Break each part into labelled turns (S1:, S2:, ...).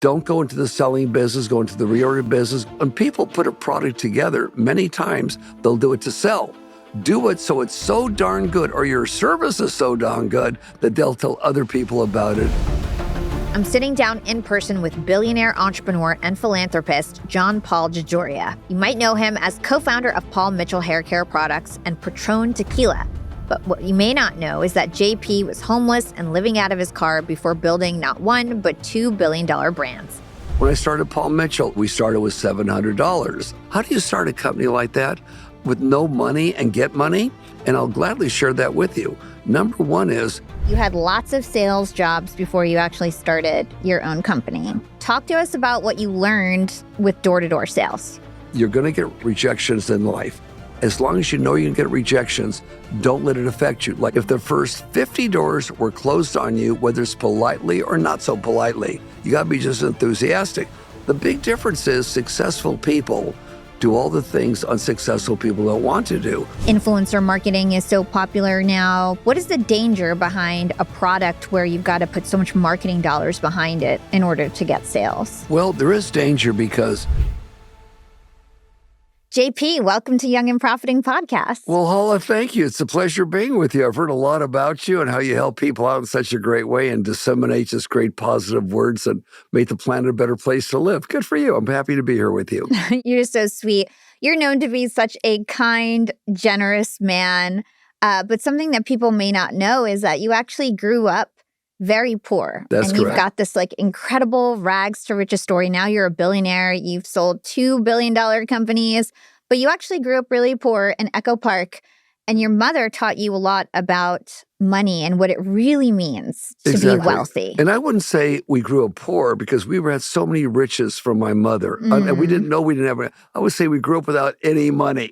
S1: Don't go into the selling business, go into the reorder business. When people put a product together, many times they'll do it to sell. Do it so it's so darn good, or your service is so darn good that they'll tell other people about it.
S2: I'm sitting down in person with billionaire entrepreneur and philanthropist John Paul DeJoria. You might know him as co-founder of Paul Mitchell hair care products and Patrón Tequila. But what you may not know is that JP was homeless and living out of his car before building not one, but $2 billion brands.
S1: When I started Paul Mitchell, we started with $700. How do you start a company like that with no money and get money? And I'll gladly share that with you. Number one is,
S2: you had lots of sales jobs before you actually started your own company. Talk to us about what you learned with door-to-door sales.
S1: You're going to get rejections in life. As long as you know you can get rejections, don't let it affect you. Like if the first 50 doors were closed on you, whether it's politely or not so politely, you got to be just enthusiastic. The big difference is successful people do all the things unsuccessful people don't want to do.
S2: Influencer marketing is so popular now. What is the danger behind a product where you've got to put so much marketing dollars behind it in order to get sales?
S1: Well, there is danger because...
S2: JP, welcome to Young and Profiting Podcast.
S1: Well, Hala, thank you. It's a pleasure being with you. I've heard a lot about you and how you help people out in such a great way and disseminate just great positive words and make the planet a better place to live. Good for you. I'm happy to be here with you.
S2: You're so sweet. You're known to be such a kind, generous man. But something that people may not know is that you actually grew up very poor.
S1: That's
S2: correct. You've got this incredible rags to riches story. Now you're a billionaire. You've sold $2 billion companies, but you actually grew up really poor in Echo Park. And your mother taught you a lot about money and what it really means to be wealthy.
S1: And I wouldn't say we grew up poor because we had so many riches from my mother. And we didn't know we didn't have I would say we grew up without any money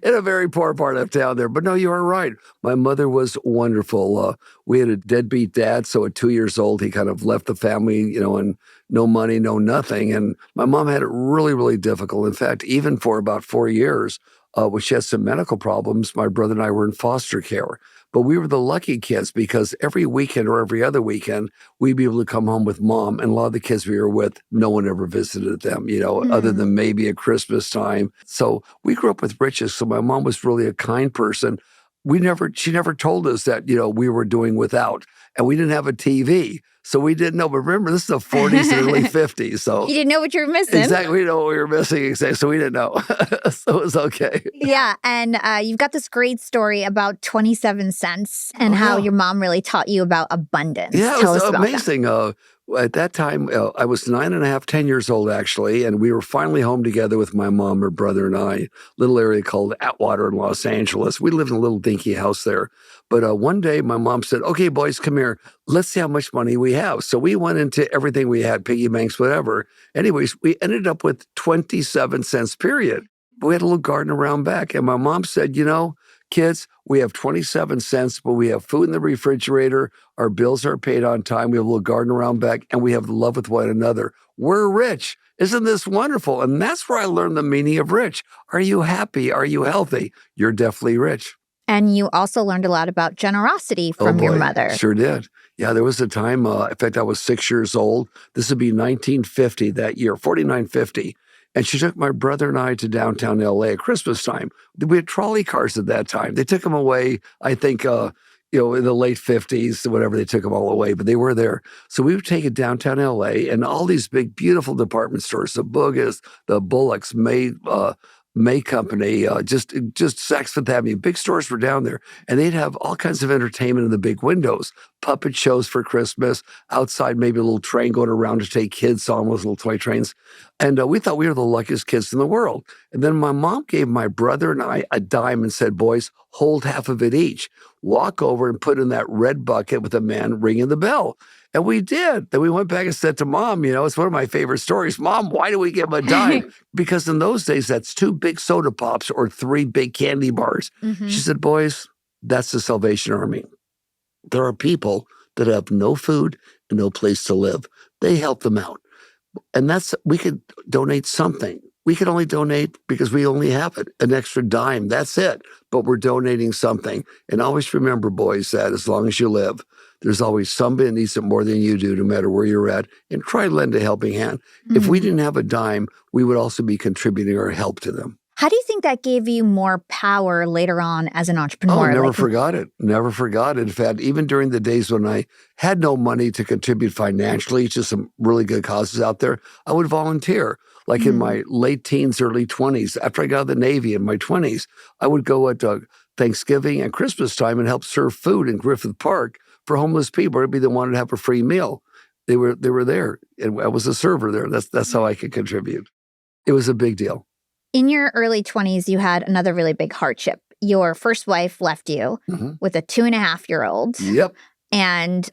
S1: in a very poor part of town there. But no, you are right. My mother was wonderful. We had a deadbeat dad. So at 2 years old, he kind of left the family, and no money, no nothing. And my mom had it really, really difficult. In fact, even for about 4 years, when she had some medical problems, my brother and I were in foster care. But we were the lucky kids because every weekend or every other weekend, we'd be able to come home with mom. And a lot of the kids we were with, no one ever visited them, other than maybe at Christmas time. So we grew up with riches. So my mom was really a kind person. She never told us that, we were doing without. And we didn't have a TV. So we didn't know. But remember, this is the 40s and early 50s. So
S2: you didn't know what you were missing.
S1: Exactly. We didn't know what we were missing. Exactly. So we didn't know. So it was okay.
S2: Yeah. And you've got this great story about 27 cents and how your mom really taught you about abundance.
S1: Yeah,
S2: Tell
S1: it was
S2: us about
S1: amazing. At that time, I was 9.5, 10 years old, actually, and we were finally home together with my mom, her brother, and I, little area called Atwater in Los Angeles. We lived in a little dinky house there. But one day, my mom said, okay, boys, come here. Let's see how much money we have. So we went into everything we had, piggy banks, whatever. Anyways, we ended up with 27 cents, period. We had a little garden around back. And my mom said, kids, we have 27 cents, but we have food in the refrigerator. Our bills are paid on time. We have a little garden around back, and we have love with one another. We're rich. Isn't this wonderful? And that's where I learned the meaning of rich. Are you happy? Are you healthy? You're definitely rich.
S2: And you also learned a lot about generosity from your mother.
S1: Sure did. Yeah, there was a time, in fact, I was 6 years old. This would be 1950 that year, 4950. And she took my brother and I to downtown LA at Christmas time. We had trolley cars at that time. They took them away, I think, in the late 50s, whatever, they took them all away, but they were there. So we would take it downtown LA and all these big, beautiful department stores, the Boogas, the Bullocks, May Company, just Saks Fifth Avenue. Big stores were down there, and they'd have all kinds of entertainment in the big windows, puppet shows for Christmas, outside maybe a little train going around to take kids on those little toy trains. And we thought we were the luckiest kids in the world. And then my mom gave my brother and I a dime and said, boys, hold half of it each. Walk over and put in that red bucket with a man ringing the bell. And we did. Then we went back and said to Mom, it's one of my favorite stories. Mom, why do we give him a dime? Because in those days, that's 2 big soda pops or 3 big candy bars. Mm-hmm. She said, boys, that's the Salvation Army. There are people that have no food and no place to live. They help them out. And we could donate something. We could only donate because we only have an extra dime. That's it. But we're donating something. And always remember, boys, that as long as you live, There's always somebody that needs it more than you do, no matter where you're at, and try to lend a helping hand. If we didn't have a dime, we would also be contributing our help to them.
S2: How do you think that gave you more power later on as an entrepreneur?
S1: Oh, never forgot it. Never forgot it. In fact, even during the days when I had no money to contribute financially to some really good causes out there, I would volunteer. Like in my late teens, early 20s, after I got out of the Navy in my 20s, I would go at Thanksgiving and Christmas time and help serve food in Griffith Park for homeless people. Everybody that wanted to have a free meal, they were there, and I was a server there. That's how I could contribute. It was a big deal.
S2: In your early 20s, you had another really big hardship. Your first wife left you with a 2.5-year-old.
S1: Yep.
S2: And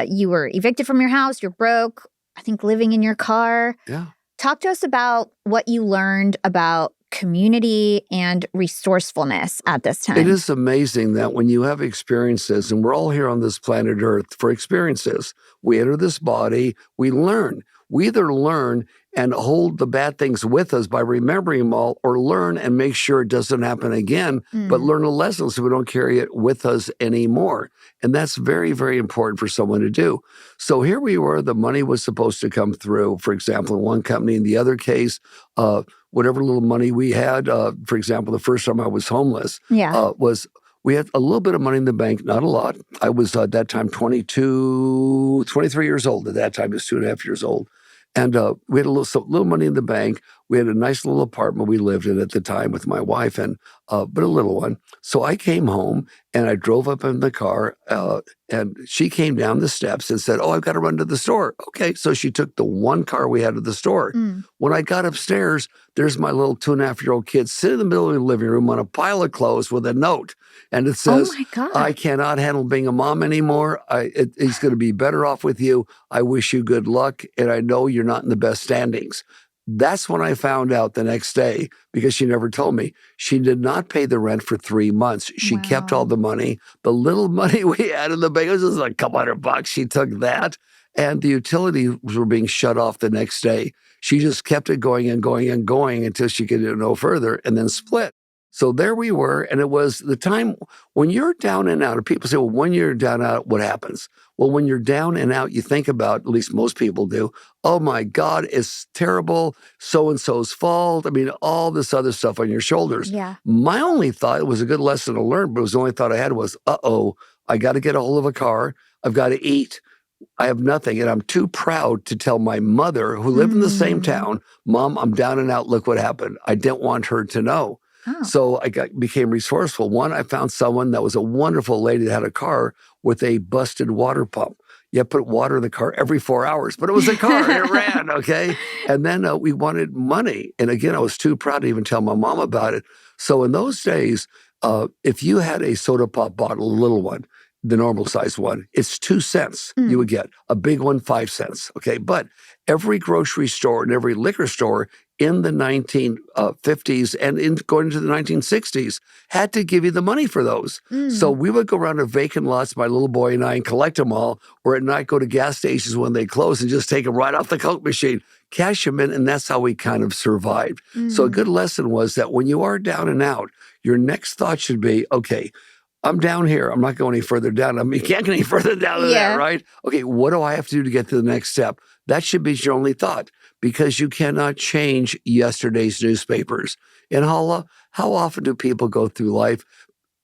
S2: you were evicted from your house. You're broke, I think living in your car.
S1: Yeah.
S2: Talk to us about what you learned about community and resourcefulness at this time.
S1: It is amazing that when you have experiences, and we're all here on this planet Earth for experiences, we enter this body, we learn. We either learn and hold the bad things with us by remembering them all, or learn and make sure it doesn't happen again, but learn a lesson so we don't carry it with us anymore. And that's very, very important for someone to do. So here we were, the money was supposed to come through, for example, in one company. In the other case, whatever little money we had, for example, the first time I was homeless, we had a little bit of money in the bank, not a lot. I was at that time 23 years old. At that time, I was 2.5 years old. And we had a little money in the bank. We had a nice little apartment we lived in at the time with my wife, but a little one. So I came home and I drove up in the car, and she came down the steps and said, "Oh, I've got to run to the store." Okay, so she took the one car we had to the store. When I got upstairs, there's my little 2.5-year-old kid sitting in the middle of the living room on a pile of clothes with a note. And it says,
S2: "Oh my God.
S1: I cannot handle being a mom anymore. He's going to be better off with you. I wish you good luck. And I know you're not in the best standings." That's when I found out the next day, because she never told me. She did not pay the rent for 3 months. She kept all the money. The little money we had in the bank, it was just like a couple $100. She took that. And the utilities were being shut off the next day. She just kept it going and going and going until she could do no further, and then split. So there we were, and it was the time when you're down and out. And people say, well, when you're down and out, what happens? Well, when you're down and out, you think about, at least most people do, oh my God, it's terrible, so-and-so's fault. I mean, all this other stuff on your shoulders.
S2: Yeah.
S1: My only thought, it was a good lesson to learn, but it was the only thought I had was, I got to get a hold of a car. I've got to eat. I have nothing, and I'm too proud to tell my mother, who lived in the same town, Mom, I'm down and out. Look what happened. I didn't want her to know.
S2: Oh.
S1: So I became resourceful. One, I found someone that was a wonderful lady that had a car with a busted water pump. You put water in the car every 4 hours, but it was a car and it ran, okay? And then we wanted money. And again, I was too proud to even tell my mom about it. So in those days, if you had a soda pop bottle, a little one, the normal size one, it's 2 cents you would get. A big one, 5 cents, okay? But every grocery store and every liquor store in the 1950s and going into the 1960s had to give you the money for those. So we would go around to vacant lots, my little boy and I, and collect them all, or at night go to gas stations when they close and just take them right off the Coke machine, cash them in, and that's how we kind of survived. So a good lesson was that when you are down and out, your next thought should be, okay, I'm down here. I'm not going any further down. I mean, you can't get any further down than that, right? Okay, what do I have to do to get to the next step? That should be your only thought, because you cannot change yesterday's newspapers. And Hala, how often do people go through life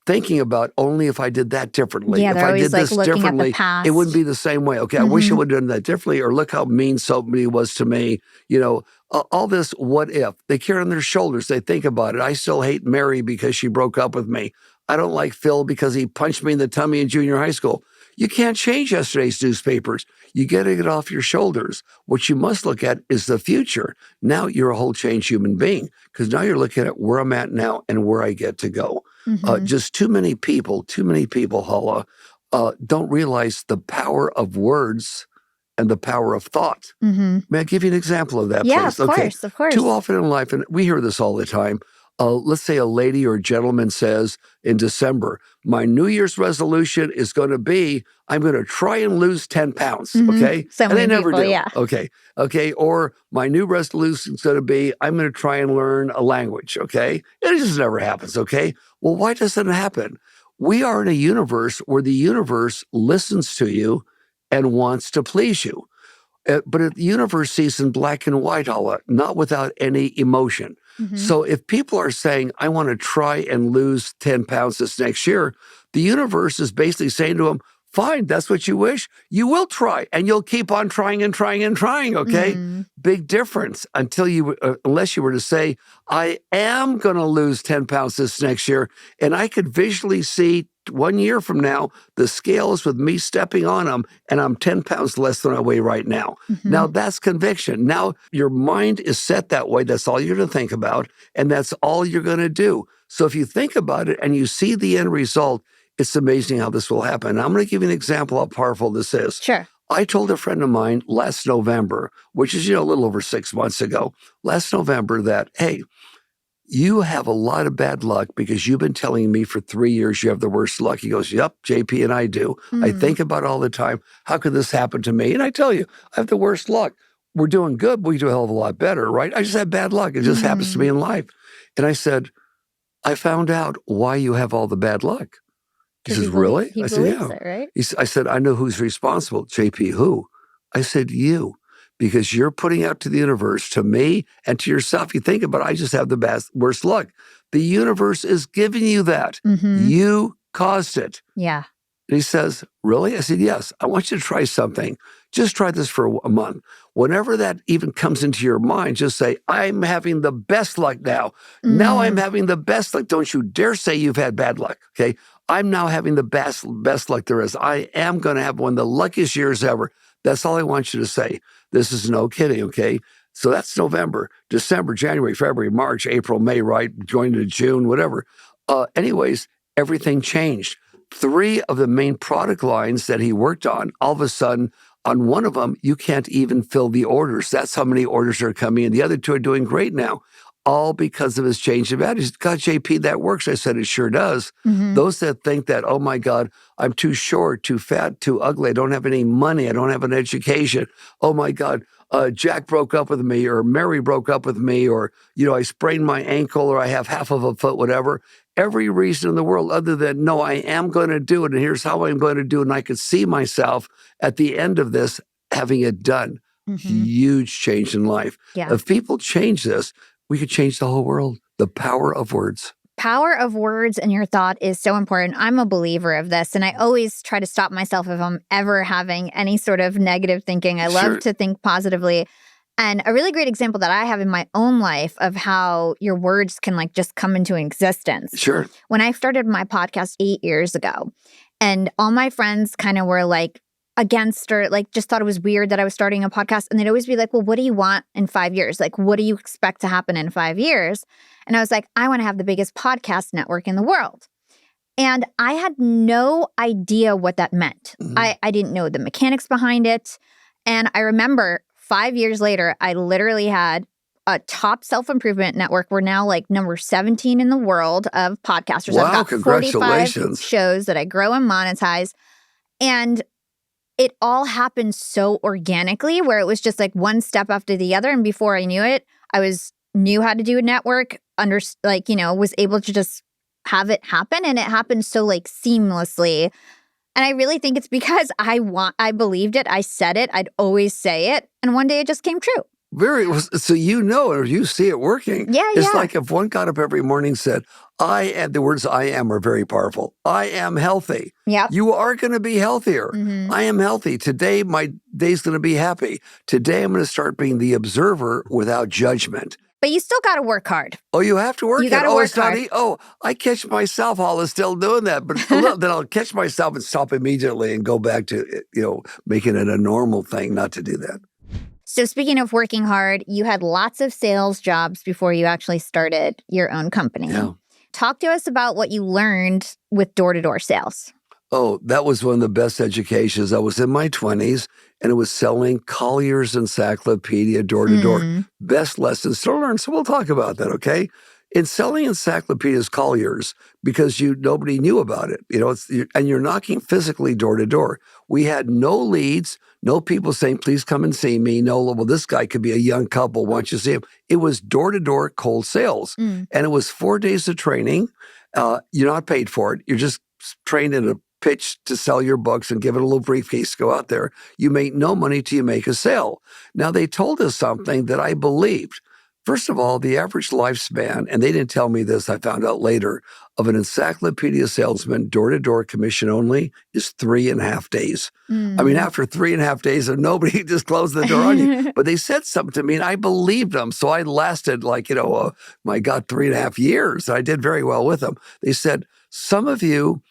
S1: thinking about, only if I did that differently,
S2: Yeah,
S1: if
S2: they're
S1: I
S2: always
S1: did this
S2: looking
S1: differently,
S2: at the past.
S1: it wouldn't be the same way. Okay, I wish I would have done that differently, or look how mean somebody was to me. You know, all this what if. They carry on their shoulders. They think about it. I still hate Mary because she broke up with me. I don't like Phil because he punched me in the tummy in junior high school. You can't change yesterday's newspapers. You got to get off your shoulders. What you must look at is the future. Now you're a whole changed human being, because now you're looking at where I'm at now and where I get to go. Just too many people, Hala, don't realize the power of words and the power of thought. May I give you an example of that,
S2: Yeah,
S1: please?
S2: of course.
S1: Too often in life, and we hear this all the time, let's say a lady or a gentleman says in December, my New Year's resolution is going to be, I'm going to try and lose 10 pounds, okay?
S2: So
S1: and they
S2: many
S1: never
S2: people,
S1: do.
S2: yeah.
S1: Okay. Or my new resolution is going to be, I'm going to try and learn a language, okay? It just never happens, okay? Well, why doesn't it happen? We are in a universe where the universe listens to you and wants to please you. But the universe sees in black and white, Hala, not without any emotion. So if people are saying, I want to try and lose 10 pounds this next year, the universe is basically saying to them, fine, that's what you wish. You will try, and you'll keep on trying and trying and trying, okay? Big difference unless you were to say, I am going to lose 10 pounds this next year, and I could visually see 1 year from now, the scales with me stepping on them, and I'm 10 pounds less than I weigh right now. Now, that's conviction. Now, your mind is set that way. That's all you're going to think about, and that's all you're going to do. So if you think about it and you see the end result, it's amazing how this will happen. Now, I'm going to give you an example how powerful this is.
S2: Sure.
S1: I told a friend of mine last November, which is, a little over 6 months ago, last November that, hey, you have a lot of bad luck because you've been telling me for 3 years you have the worst luck. He goes, yep, JP, and I do. I think about it all the time. How could this happen to me? And I tell you, I have the worst luck. We're doing good, but we do a hell of a lot better, right? I just have bad luck. It just happens to me in life. And I said, I found out why you have all the bad luck. He says, really?
S2: He
S1: I said,
S2: believes
S1: yeah.
S2: it, right?
S1: I said, I know who's responsible. JP, who? I said, you. Because you're putting out to the universe, to me and to yourself. You think about it, I just have the worst luck. The universe is giving you that. You caused it.
S2: Yeah.
S1: And he says, really? I said, yes. I want you to try something. Just try this for a month. Whenever that even comes into your mind, just say, I'm having the best luck now. Now I'm having the best luck. Don't you dare say you've had bad luck, okay? I'm now having the best luck there is. I am going to have one of the luckiest years ever. That's all I want you to say. This is no kidding, okay? So that's November, December, January, February, March, April, May, right? Going into June, whatever. Anyways, everything changed. 3 of the main product lines that he worked on, all of a sudden, on one of them, you can't even fill the orders. That's how many orders are coming in. The other 2 are doing great now, all because of his change of attitude. God, JP, that works. I said, it sure does. Those that think that, oh my God, I'm too short, too fat, too ugly, I don't have any money, I don't have an education. Oh my God, Jack broke up with me, or Mary broke up with me, or, I sprained my ankle, or I have half of a foot, whatever. Every reason in the world other than, no, I am going to do it, and here's how I'm going to do it, and I could see myself at the end of this having it done. Huge change in life.
S2: Yeah.
S1: If people change this, we could change the whole world. The power of words.
S2: Power of words and your thought is so important. I'm a believer of this, and I always try to stop myself if I'm ever having any sort of negative thinking. I love to think positively. And a really great example that I have in my own life of how your words can just come into existence.
S1: Sure.
S2: When I started my podcast 8 years ago, and all my friends kind of were against, or just thought it was weird that I was starting a podcast. And they'd always be like, well, what do you want in 5 years? What do you expect to happen in 5 years? And I was like, I want to have the biggest podcast network in the world. And I had no idea what that meant. I didn't know the mechanics behind it. And I remember 5 years later, I literally had a top self-improvement network. We're now number 17 in the world of podcasters.
S1: Wow,
S2: I've got
S1: congratulations.
S2: 45 shows that I grow and monetize. And it all happened so organically, where it was just one step after the other. And before I knew it, I knew how to do a network, was able to just have it happen. And it happened so seamlessly. And I really think it's because I believed it. I said it. I'd always say it. And one day it just came true.
S1: So or you see it working.
S2: Yeah,
S1: It's like if one got up every morning and said, the words I am are very powerful. I am healthy.
S2: Yeah.
S1: You are going to be healthier. I am healthy. Today, my day's going to be happy. Today, I'm going to start being the observer without judgment.
S2: But you still got to work hard.
S1: Oh, you have to work.
S2: You got to work hard.
S1: I catch myself all still doing that, but then I'll catch myself and stop immediately and go back to making it a normal thing not to do that.
S2: So speaking of working hard, you had lots of sales jobs before you actually started your own company.
S1: Yeah.
S2: Talk to us about what you learned with door-to-door sales.
S1: Oh, that was one of the best educations. I was in my 20s, and it was selling Collier's Encyclopedia door-to-door. Best lessons to learn, so we'll talk about that, okay? In selling encyclopedias Collier's, because nobody knew about it, and you're knocking physically door-to-door. We had no leads, no people saying, please come and see me. No, well, this guy could be a young couple. Why don't you see him? It was door-to-door cold sales. And it was 4 days of training. You're not paid for it. You're just trained in a pitch to sell your books and give it a little briefcase to go out there. You make no money till you make a sale. Now, they told us something that I believed. First of all, the average lifespan, and they didn't tell me this, I found out later, of an encyclopedia salesman, door-to-door commission only, is 3.5 days. I mean, after 3.5 days of nobody just closed the door on you. But they said something to me, and I believed them. So I lasted my God, 3.5 years. I did very well with them. They said, some of you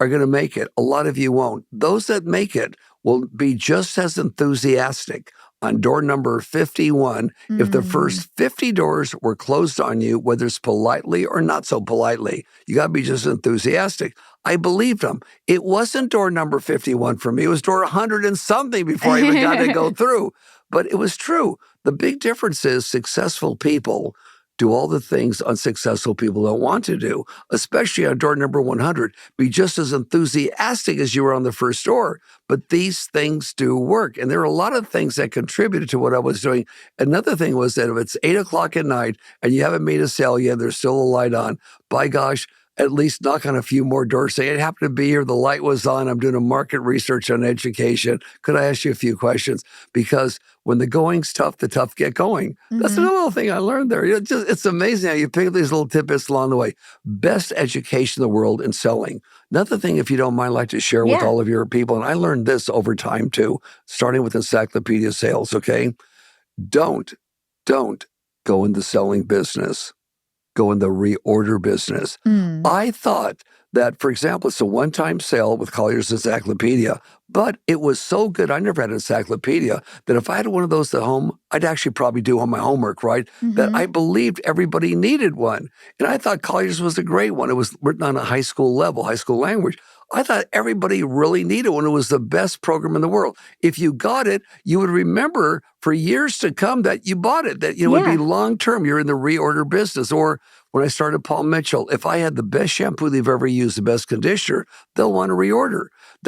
S1: are going to make it. A lot of you won't. Those that make it will be just as enthusiastic on door number 51 if the first 50 doors were closed on you, whether it's politely or not so politely. You got to be just enthusiastic. I believed them. It wasn't door number 51 for me. It was door 100 and something before I even got to go through. But it was true. The big difference is successful people do all the things unsuccessful people don't want to do, especially on door number 100. Be just as enthusiastic as you were on the first door. But these things do work. And there are a lot of things that contributed to what I was doing. Another thing was that if it's 8 o'clock at night and you haven't made a sale yet, there's still a light on, by gosh, at least knock on a few more doors. Say, it happened to be here. The light was on. I'm doing a market research on education. Could I ask you a few questions? Because when the going's tough, the tough get going. That's another little thing I learned there. It's amazing how you pick up these little tidbits along the way. Best education in the world in selling. Another thing, if you don't mind, I'd like to share with all of your people, and I learned this over time too, starting with encyclopedia sales, okay? Don't go in the selling business. Go in the reorder business. I thought that, for example, it's a one-time sale with Collier's Encyclopedia, but it was so good, I never had an encyclopedia, that if I had one of those at home, I'd actually probably do on my homework, right? That I believed everybody needed one. And I thought Collier's was a great one. It was written on a high school level, high school language. I thought everybody really needed one. It was the best program in the world. If you got it, you would remember for years to come that you bought it, that it would be long-term. You're in the reorder business. Or when I started Paul Mitchell, if I had the best shampoo they've ever used, the best conditioner, they'll want to reorder.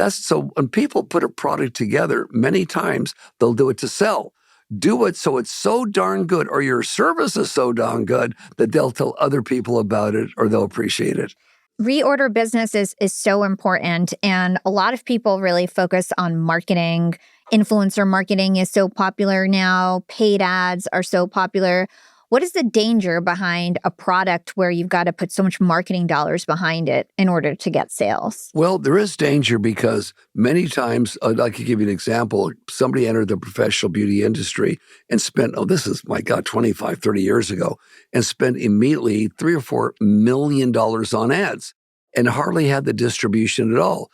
S1: So when people put a product together, many times they'll do it to sell. Do it so it's so darn good, or your service is so darn good that they'll tell other people about it or they'll appreciate it.
S2: Reorder business is so important, and a lot of people really focus on marketing. Influencer marketing is so popular now. Paid ads are so popular. What is the danger behind a product where you've got to put so much marketing dollars behind it in order to get sales?
S1: Well, there is danger because many times, I could give you an example. Somebody entered the professional beauty industry and spent, this is, my God, 25, 30 years ago, and spent immediately $3 or $4 million on ads and hardly had the distribution at all.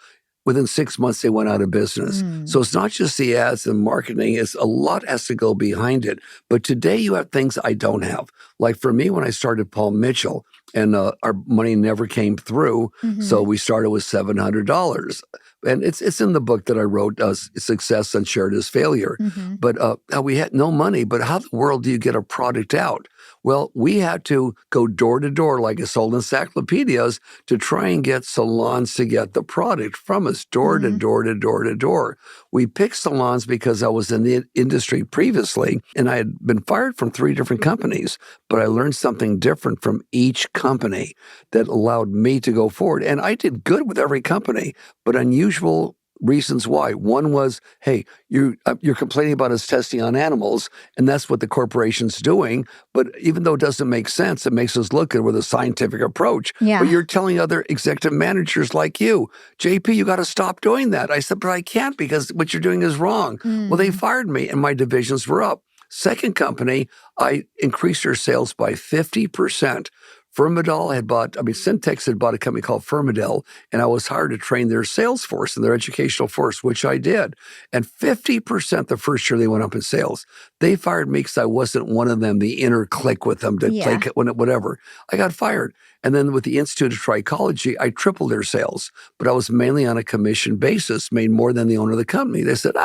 S1: Within 6 months, they went out of business. So it's not just the ads and marketing. It's a lot has to go behind it. But today you have things I don't have. Like for me, when I started Paul Mitchell, and our money never came through, so we started with $700. And it's in the book that I wrote, Success Unshared is Failure. But we had no money. But how the world do you get a product out? Well, we had to go door to door, like I sold encyclopedias, to try and get salons to get the product from us, door to door to door to door. We picked salons because I was in the industry previously, and I had been fired from 3 different companies, but I learned something different from each company that allowed me to go forward. And I did good with every company, but unusual reasons why. One was, hey, you're complaining about us testing on animals, and that's what the corporation's doing. But even though it doesn't make sense, it makes us look at it with a scientific approach. But you're telling other executive managers like you, JP, you got to stop doing that. I said, but I can't because what you're doing is wrong. Well, they fired me, and my divisions were up. Second company, I increased their sales by 50%. Syntex had bought a company called Firmidel, and I was hired to train their sales force and their educational force, which I did. And 50% the first year they went up in sales. They fired me because I wasn't one of them, the inner clique with them to play whatever. I got fired. And then with the Institute of Trichology, I tripled their sales, but I was mainly on a commission basis, made more than the owner of the company. They said,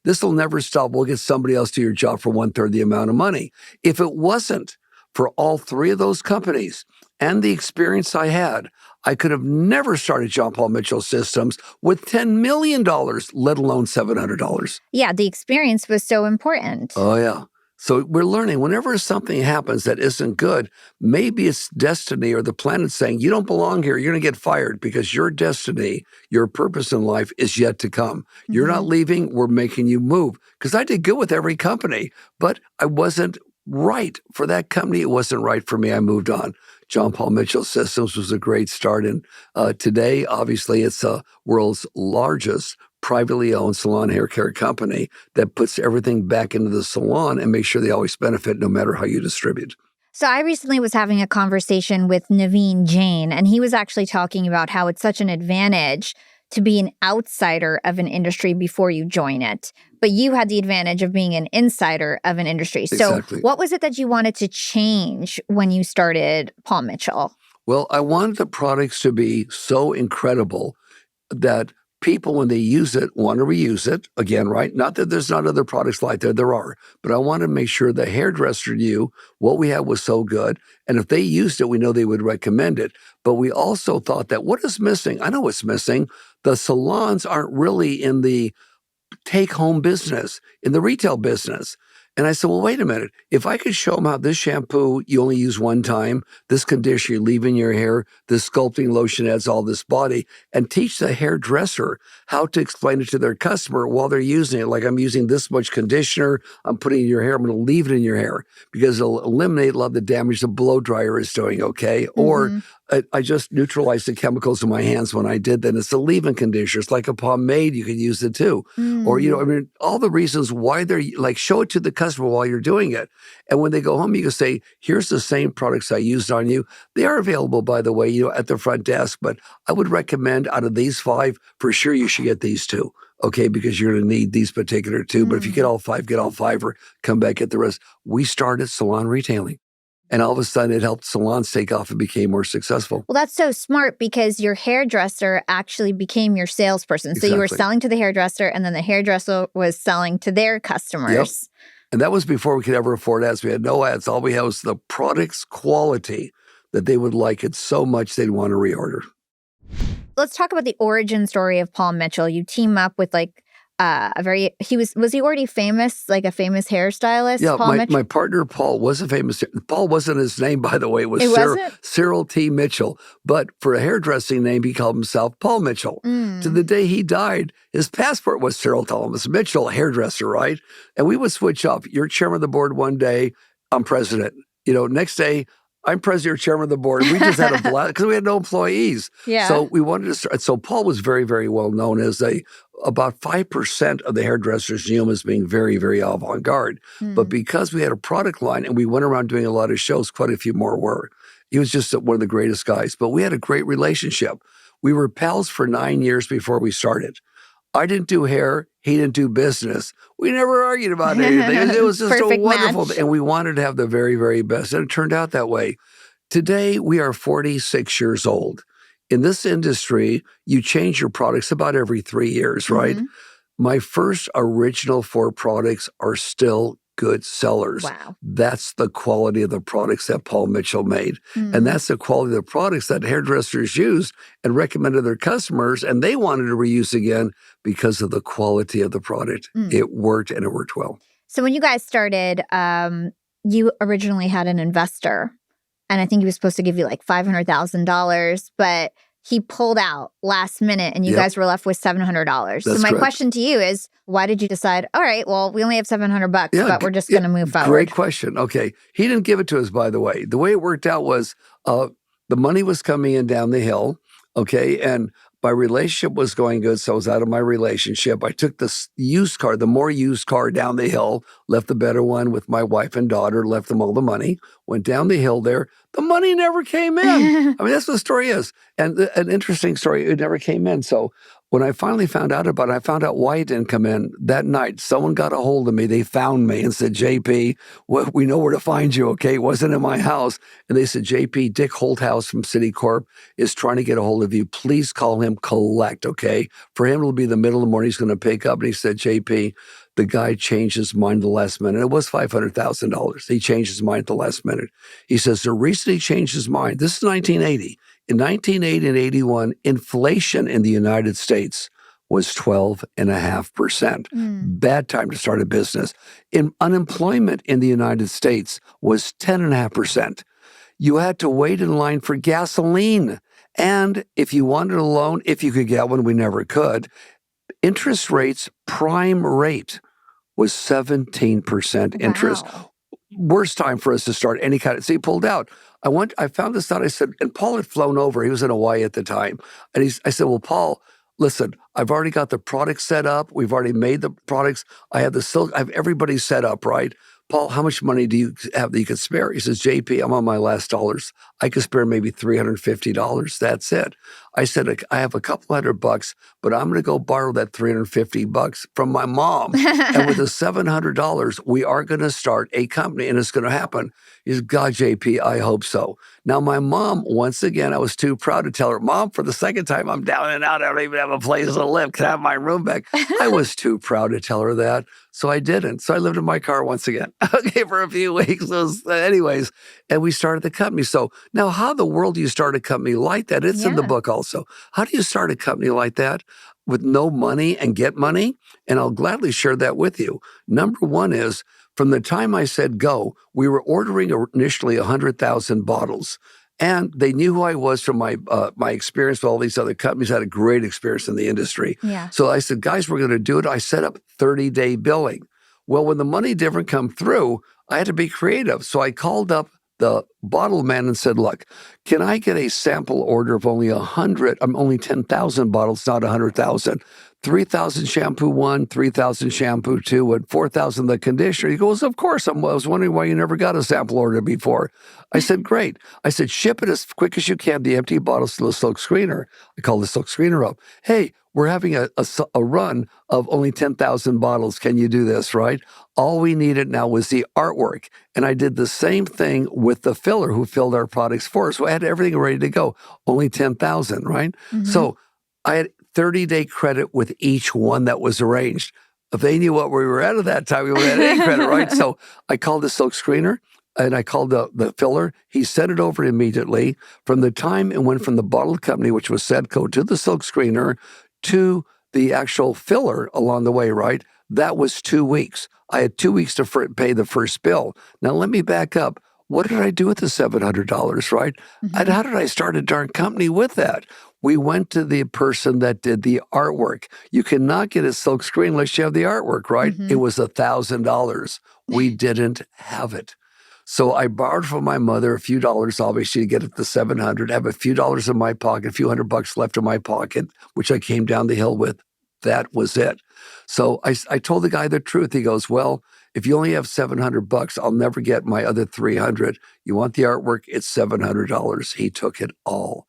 S1: this will never stop. We'll get somebody else to your job for 1/3 the amount of money. If it wasn't for all 3 of those companies and the experience I had, I could have never started John Paul Mitchell Systems with $10 million, let alone $700.
S2: Yeah, the experience was so important.
S1: Oh, yeah. So we're learning whenever something happens that isn't good, maybe it's destiny or the planet saying, you don't belong here. You're going to get fired because your destiny, your purpose in life is yet to come. You're not leaving. We're making you move. Because I did good with every company, but I wasn't right for that company. It wasn't right for me. I moved on. John Paul Mitchell Systems was a great start. And today, obviously, it's the world's largest privately owned salon hair care company that puts everything back into the salon and makes sure they always benefit no matter how you distribute.
S2: So I recently was having a conversation with Naveen Jain, and he was actually talking about how it's such an advantage to be an outsider of an industry before you join it. But you had the advantage of being an insider of an industry.
S1: Exactly.
S2: So what was it that you wanted to change when you started Paul Mitchell?
S1: Well, I wanted the products to be so incredible that people, when they use it, want to reuse it again, right? Not that there's not other products like that, there are, but I want to make sure the hairdresser knew what we had was so good. And if they used it, we know they would recommend it. But we also thought that what is missing? I know what's missing. The salons aren't really in the take-home business, in the retail business. And I said, well, wait a minute. If I could show them how this shampoo you only use one time, this conditioner you leave in your hair, this sculpting lotion adds all this body, and teach the hairdresser how to explain it to their customer while they're using it. Like, I'm using this much conditioner, I'm putting it in your hair, I'm going to leave it in your hair because it'll eliminate a lot of the damage the blow dryer is doing, okay? Or I just neutralized the chemicals in my hands when I did that. It's a leave-in conditioner. It's like a pomade. You can use it too. Or, I mean, all the reasons why they're like, show it to the customer while you're doing it. And when they go home, you can say, here's the same products I used on you. They are available, by the way, at the front desk. But I would recommend out of these 5, for sure you should get these 2. Okay, because you're going to need these particular 2. But if you get all 5, or come back, get the rest. We started salon retailing. And all of a sudden, it helped salons take off and became more successful.
S2: Well, that's so smart because your hairdresser actually became your salesperson. So you were selling to the hairdresser, and then the hairdresser was selling to their customers.
S1: Yep. And that was before we could ever afford ads. We had no ads. All we had was the product's quality that they would like it so much they'd want to reorder.
S2: Let's talk about the origin story of Paul Mitchell. You team up with was he already famous, like a famous hairstylist?
S1: Yeah,
S2: Paul
S1: my partner Paul was a famous, Paul wasn't his name, by the way, it was Cyril T. Mitchell. But for a hairdressing name, he called himself Paul Mitchell. To the day he died, his passport was Cyril Thomas Mitchell, hairdresser, right? And we would switch up. You're chairman of the board one day, I'm president. Next day, I'm president or chairman of the board. We just had a blast because we had no employees.
S2: Yeah.
S1: So we wanted to start. So Paul was very, very well known as about 5% of the hairdressers knew him as being very, very avant-garde. But because we had a product line and we went around doing a lot of shows, quite a few more were. He was just one of the greatest guys. But we had a great relationship. We were pals for 9 years before we started. I didn't do hair. He didn't do business. We never argued about anything. It was just a wonderful thing. And we wanted to have the very, very best. And it turned out that way. Today, we are 46 years old. In this industry, you change your products about every 3 years, right? My first original 4 products are still good sellers.
S2: Wow.
S1: That's the quality of the products that Paul Mitchell made. And that's the quality of the products that hairdressers used and recommended their customers, and they wanted to reuse again because of the quality of the product. It worked, and it worked well.
S2: So when you guys started, you originally had an investor, and I think he was supposed to give you like $500,000, but he pulled out last minute and you guys were left with $700. So my question to you is, why did you decide, all right, well, we only have $700, but we're just going to move forward?
S1: Great question. Okay. He didn't give it to us, by the way. The way it worked out was the money was coming in down the hill, okay, and my relationship was going good, so I was out of my relationship. I took the used car, the more used car down the hill, left the better one with my wife and daughter, left them all the money, went down the hill there. The money never came in. I mean, that's what the story is. And an interesting story, it never came in. So when I finally found out about it, I found out why it didn't come in that night. Someone got a hold of me. They found me and said, JP, we know where to find you, okay? It wasn't in my house. And they said, JP, Dick Holthouse from Citicorp is trying to get a hold of you. Please call him collect, okay? For him, it'll be the middle of the morning. He's going to pick up. And he said, JP, the guy changed his mind the last minute. It was $500,000. He changed his mind at the last minute. He says, the reason he changed his mind, this is 1980. In 1980 and 81, inflation in the United States was 12.5%. Bad time to start a business. Unemployment in the United States was 10.5%. You had to wait in line for gasoline. And if you wanted a loan, if you could get one, we never could. Interest rates, prime rate was 17% interest.
S2: Wow.
S1: Worst time for us to start any kind of, so he pulled out. I found this out. I said, and Paul had flown over. He was in Hawaii at the time. And I said, well, Paul, listen, I've already got the product set up. We've already made the products. I have the silk. I have everybody set up, right? Paul, how much money do you have that you could spare? He says, JP, I'm on my last dollars. I could spare maybe $350. That's it. I said, I have a couple $100, but I'm going to go borrow that $350 from my mom. And with the $700, we are going to start a company and it's going to happen. He says, God, JP, I hope so. Now, my mom, once again, I was too proud to tell her, Mom, for the second time, I'm down and out. I don't even have a place to live. Can I have my room back? I was too proud to tell her that. So I didn't. So I lived in my car once again, okay, for a few weeks. Anyways, and we started the company. So now how in the world do you start a company like that? It's in the book also. How do you start a company like that with no money and get money? And I'll gladly share that with you. Number one is, from the time I said go, we were ordering initially 100,000 bottles. And they knew who I was from my experience with all these other companies. I had a great experience in the industry.
S2: Yeah.
S1: So I said, guys, we're going to do it. I set up 30-day billing. Well, when the money didn't come through, I had to be creative. So I called up the bottle man and said, look, can I get a sample order of only 10,000 bottles, not 100,000. 3,000 shampoo one, 3,000 shampoo two, and 4,000 the conditioner. He goes, of course. I was wondering why you never got a sample order before. I said, great. I said, ship it as quick as you can, the empty bottles to the silk screener. I called the silk screener up. Hey, we're having a run of only 10,000 bottles. Can you do this, right? All we needed now was the artwork. And I did the same thing with the filler who filled our products for us. So I had everything ready to go. Only 10,000, right? So I had 30-day credit with each one that was arranged. If they knew what we were at that time, we wouldn't have any credit, right? So I called the silk screener and I called the filler. He sent it over immediately. From the time it went from the bottle company, which was Sedco, to the silk screener, to the actual filler along the way, right? That was 2 weeks. I had 2 weeks to pay the first bill. Now, let me back up. What did I do with the $700, right? And how did I start a darn company with that? We went to the person that did the artwork. You cannot get a silk screen unless you have the artwork, right? It was $1,000. We didn't have it. So I borrowed from my mother a few dollars, obviously, to get it to $700, have a few dollars in my pocket, a few $100 left in my pocket, which I came down the hill with. That was it. So I told the guy the truth. He goes, well, if you only have $700, I'll never get my other $300. You want the artwork? It's $700. He took it all.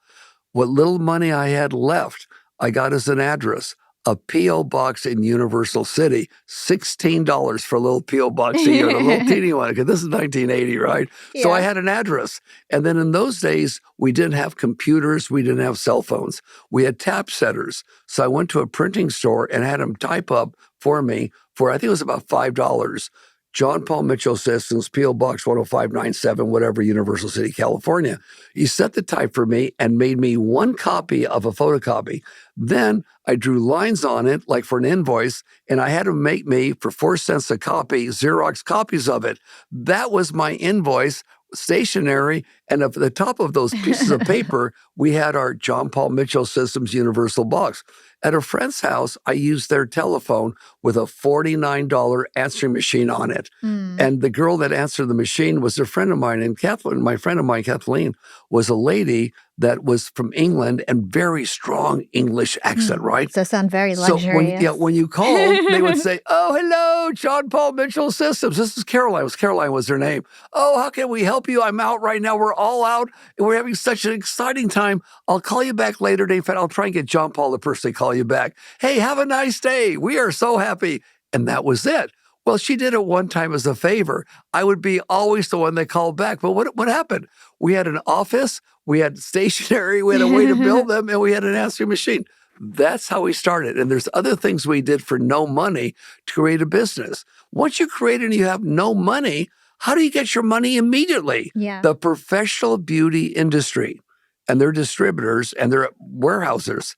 S1: What little money I had left, I got as an address, a P.O. box in Universal City, $16 for a little P.O. box a year, a little teeny one, because this is 1980, right?
S2: Yeah.
S1: So I had an address. And then in those days, we didn't have computers. We didn't have cell phones. We had tap setters. So I went to a printing store and had them type up for me for, I think it was about $5. John Paul Mitchell Systems, P.O. Box 10597, whatever, Universal City, California. He set the type for me and made me one copy of a photocopy. Then I drew lines on it, like for an invoice, and I had him make me, for 4 cents a copy, Xerox copies of it. That was my invoice, stationary, and at the top of those pieces of paper, we had our John Paul Mitchell Systems Universal Box. At a friend's house, I used their telephone with a $49 answering machine on it. And the girl that answered the machine was a friend of mine, and Kathleen, my friend of mine, Kathleen, was a lady that was from England and very strong English accent, right?
S2: So sound very luxurious.
S1: So when you called, they would say, oh, hello, John Paul Mitchell Systems. This is Caroline. Caroline was her name. Oh, how can we help you? I'm out right now. We're all out, and we're having such an exciting time. I'll call you back later, Dave. I'll try and get John Paul to personally call you back. Hey, have a nice day. We are so happy. And that was it. Well, she did it one time as a favor. I would be always the one that called back. But what happened? We had an office, we had stationery, we had a way to build them, and we had an answering machine. That's how we started. And there's other things we did for no money to create a business. Once you create and you have no money, how do you get your money immediately?
S2: Yeah.
S1: The professional beauty industry and their distributors and their warehouses,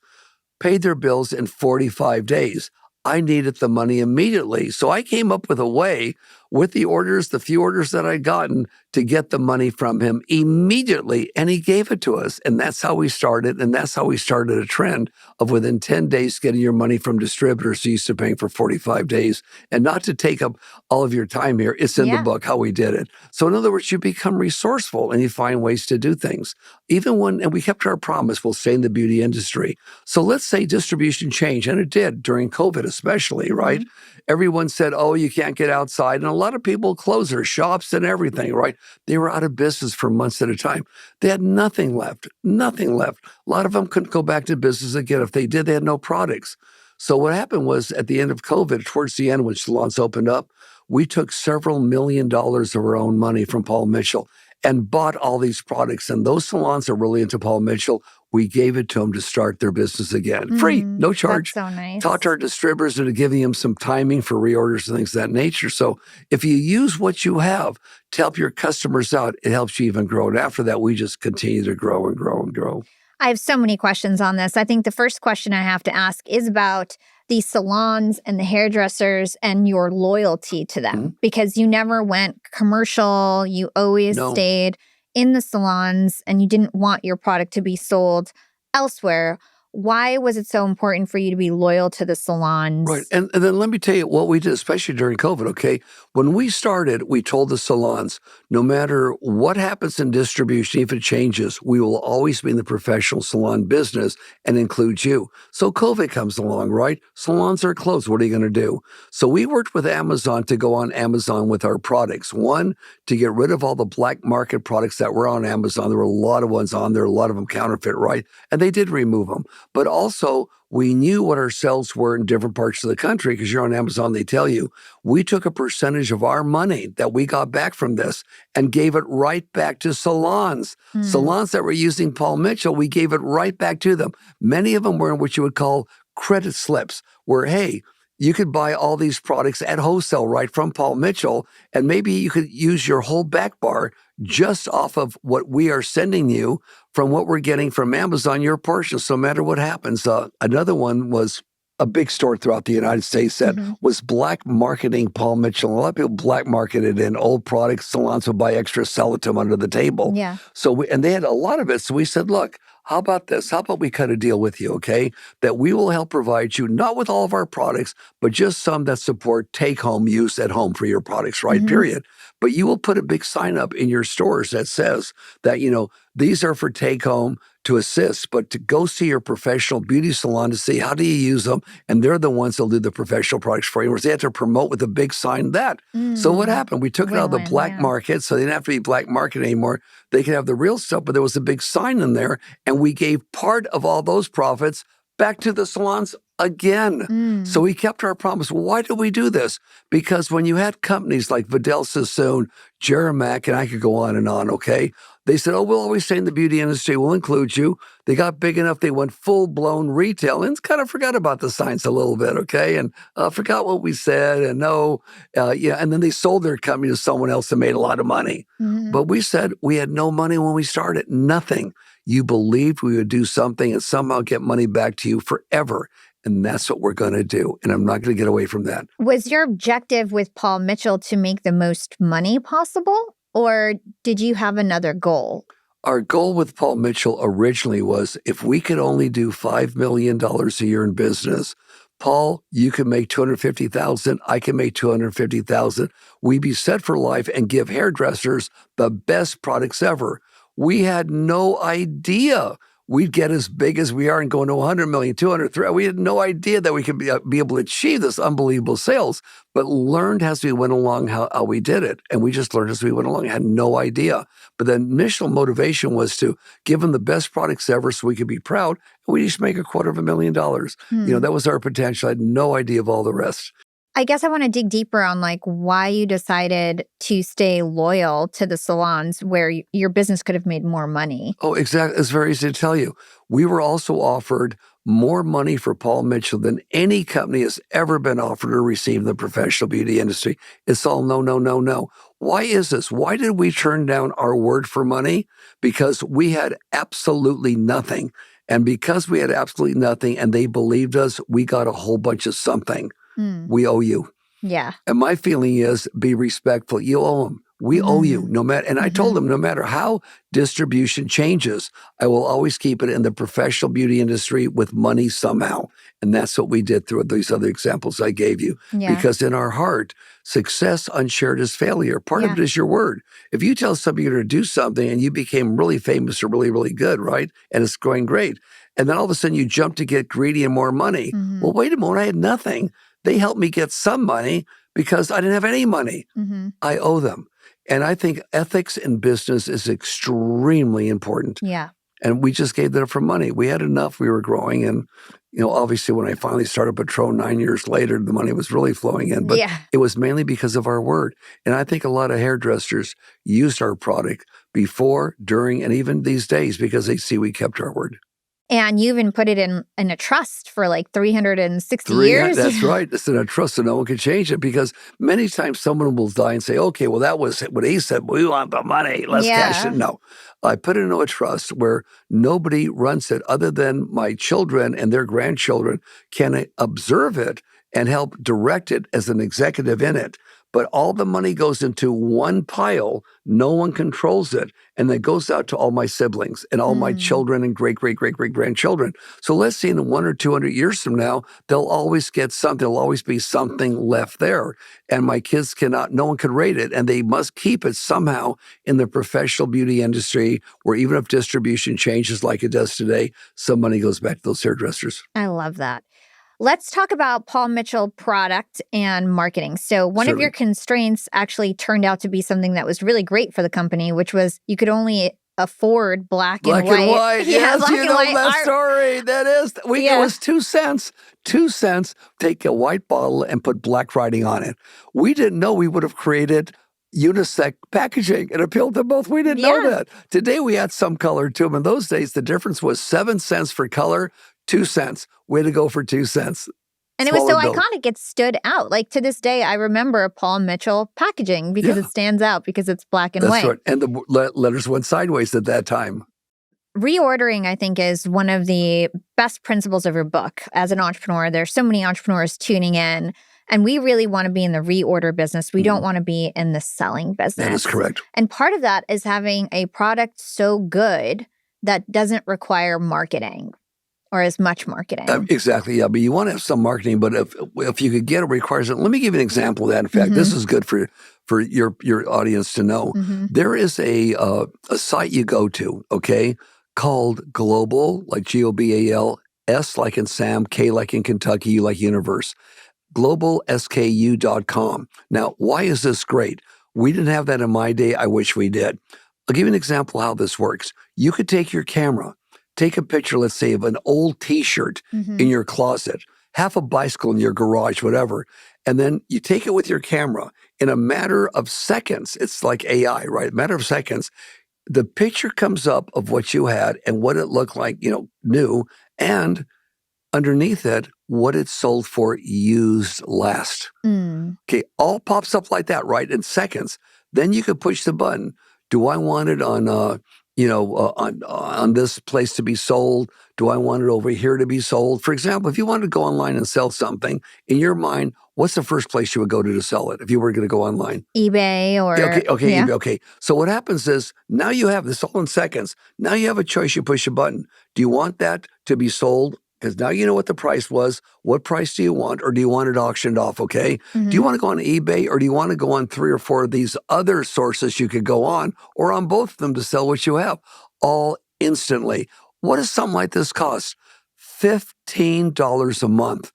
S1: paid their bills in 45 days. I needed the money immediately. So I came up with a way with the orders, the few orders that I'd gotten, to get the money from him immediately. And he gave it to us. And that's how we started. And that's how we started a trend of within 10 days getting your money from distributors used to paying for 45 days. And not to take up all of your time here, it's in the book how we did it. So in other words, you become resourceful and you find ways to do things. Even when, and we kept our promise, we'll stay in the beauty industry. So let's say distribution changed, and it did during COVID especially, right? Everyone said, oh, you can't get outside. And a lot of people closed their shops and everything, right? They were out of business for months at a time. They had nothing left, nothing left. A lot of them couldn't go back to business again. If they did, they had no products. So what happened was at the end of COVID, towards the end when salons opened up, we took several $1 million of our own money from Paul Mitchell and bought all these products. And those salons are really into Paul Mitchell. We gave it to them to start their business again. Free, no charge.
S2: That's so nice.
S1: Taught our distributors into giving them some timing for reorders and things of that nature. So if you use what you have to help your customers out, it helps you even grow. And after that, we just continue to grow and grow and grow.
S2: I have so many questions on this. I think the first question I have to ask is about the salons and the hairdressers and your loyalty to them, because you never went commercial. You always stayed in the salons and you didn't want your product to be sold elsewhere. Why was it so important for you to be loyal to the salons?
S1: Right. And then let me tell you what we did, especially during COVID, okay? When we started, we told the salons, no matter what happens in distribution, if it changes, we will always be in the professional salon business and include you. So COVID comes along, right? Salons are closed. What are you going to do? So we worked with Amazon to go on Amazon with our products. One, to get rid of all the black market products that were on Amazon. There were a lot of ones on there, a lot of them counterfeit, right? And they did remove them. But also, we knew what our sales were in different parts of the country because you're on Amazon, they tell you. We took a percentage of our money that we got back from this and gave it right back to salons. Salons that were using Paul Mitchell, we gave it right back to them. Many of them were in what you would call credit slips, where, hey, you could buy all these products at wholesale right from Paul Mitchell, and maybe you could use your whole back bar just off of what we are sending you from what we're getting from Amazon, your portion. So no matter what happens, another one was a big store throughout the United States that was black marketing Paul Mitchell. A lot of people black marketed in old products. Salons would buy extra, sell it to them under the table.
S2: Yeah.
S1: So and they had a lot of it. So we said, look, how about this? How about we cut a deal with you, okay? That we will help provide you, not with all of our products, but just some that support take-home use at home for your products, right? Period. But you will put a big sign up in your stores that says that, these are for take-home to assist, but to go see your professional beauty salon to see how do you use them, and they're the ones that'll do the professional products for you. Whereas they have to promote with a big sign that. So what happened? We took it out of the black market, so they didn't have to be black market anymore. They could have the real stuff, but there was a big sign in there, and we gave part of all those profits back to the salons again. So we kept our promise. Why did we do this? Because when you had companies like Vidal Sassoon, Jeramac, and I could go on and on, okay? They said, oh, we'll always stay in the beauty industry. We'll include you. They got big enough. They went full-blown retail and kind of forgot about the science a little bit, okay? And forgot what we said and and then they sold their company to someone else and made a lot of money. But we said we had no money when we started, nothing. You believed we would do something and somehow get money back to you forever. And that's what we're going to do. And I'm not going to get away from that.
S2: Was your objective with Paul Mitchell to make the most money possible? Or did you have another goal?
S1: Our goal with Paul Mitchell originally was if we could only do $5 million a year in business, Paul, you can make $250,000. I can make $250,000. We'd be set for life and give hairdressers the best products ever. We had no idea we'd get as big as we are and go into 100 million, 200, 300. We had no idea that we could be able to achieve this unbelievable sales, but learned as we went along how we did it. And we just learned as we went along. I had no idea. But the initial motivation was to give them the best products ever so we could be proud. And we just make $250,000. That was our potential. I had no idea of all the rest.
S2: I guess I want to dig deeper on why you decided to stay loyal to the salons where your business could have made more money.
S1: Oh, exactly. It's very easy to tell you. We were also offered more money for Paul Mitchell than any company has ever been offered or received in the professional beauty industry. It's all no, no, no, no. Why is this? Why did we turn down our word for money? Because we had absolutely nothing. And because we had absolutely nothing and they believed us, we got a whole bunch of something. We owe you.
S2: Yeah.
S1: And my feeling is be respectful. You owe them. We owe you no matter. And I told them no matter how distribution changes, I will always keep it in the professional beauty industry with money somehow. And that's what we did through these other examples I gave you.
S2: Yeah.
S1: Because in our heart, success unshared is failure. Part of it is your word. If you tell somebody to do something and you became really famous or really, really good, right? And it's going great. And then all of a sudden you jump to get greedy and more money. Well, wait a moment, I had nothing. They helped me get some money because I didn't have any money. I owe them. And I think ethics in business is extremely important.
S2: Yeah.
S1: And we just gave that up for money. We had enough. We were growing. And, obviously when I finally started Patrón 9 years later, the money was really flowing in. But it was mainly because of our word. And I think a lot of hairdressers used our product before, during, and even these days because they see we kept our word.
S2: And you even put it in a trust for like 360 years.
S1: That's right. It's in a trust, so no one can change it because many times someone will die and say, okay, well, that was what he said. We want the money. Let's cash it. No. I put it into a trust where nobody runs it other than my children and their grandchildren can observe it and help direct it as an executive in it. But all the money goes into one pile. No one controls it. And it goes out to all my siblings and all my children and great-great-great-great-grandchildren. So let's see in 100 or 200 years from now, they'll always get something. There'll always be something left there. And my kids no one can rate it. And they must keep it somehow in the professional beauty industry where even if distribution changes like it does today, some money goes back to those hairdressers.
S2: I love that. Let's talk about Paul Mitchell product and marketing. So one of your constraints actually turned out to be something that was really great for the company, which was you could only afford black and white.
S1: Black and white. Yes,
S2: black
S1: you know
S2: and
S1: that story. That is. It was 2 cents. 2 cents, take a white bottle and put black writing on it. We didn't know we would have created unisex packaging. It appealed to both. We didn't know that. Today we add some color to them. In those days, the difference was 7 cents for color, 2 cents. Way to go for 2 cents.
S2: And it was so iconic, it stood out. Like to this day, I remember Paul Mitchell packaging because it stands out because it's black and white.
S1: That's right. And the letters went sideways at that time.
S2: Reordering, I think, is one of the best principles of your book. As an entrepreneur, there's so many entrepreneurs tuning in. And we really want to be in the reorder business. We don't want to be in the selling business.
S1: That is correct.
S2: And part of that is having a product so good that doesn't require marketing or as much marketing.
S1: Exactly, yeah. But you want to have some marketing, but if you could get it, requires it. Let me give you an example of that. In fact, this is good for your audience to know. There is a site you go to, okay, called Global, like GOBAL, S like in Sam, K like in Kentucky, U like universe. globalsku.com. Now, why is this great? We didn't have that in my day. I wish we did. I'll give you an example how this works. You could take your camera, take a picture, let's say, of an old T-shirt in your closet, half a bicycle in your garage, whatever, and then you take it with your camera. In a matter of seconds, it's like AI, right? A matter of seconds, the picture comes up of what you had and what it looked like, new, and underneath it, what it sold for used last. Okay, all pops up like that, right? In seconds. Then you could push the button. Do I want it on, on this place to be sold? Do I want it over here to be sold? For example, if you wanted to go online and sell something, in your mind, what's the first place you would go to sell it if you were going to go online?
S2: eBay or...
S1: eBay, okay. So what happens is, now you have this all in seconds. Now you have a choice. You push a button. Do you want that to be sold? Because now you know what the price was. What price do you want? Or do you want it auctioned off, okay? Do you want to go on eBay or do you want to go on 3 or 4 of these other sources you could go on or on both of them to sell what you have? All instantly. What does something like this cost? $15 a month.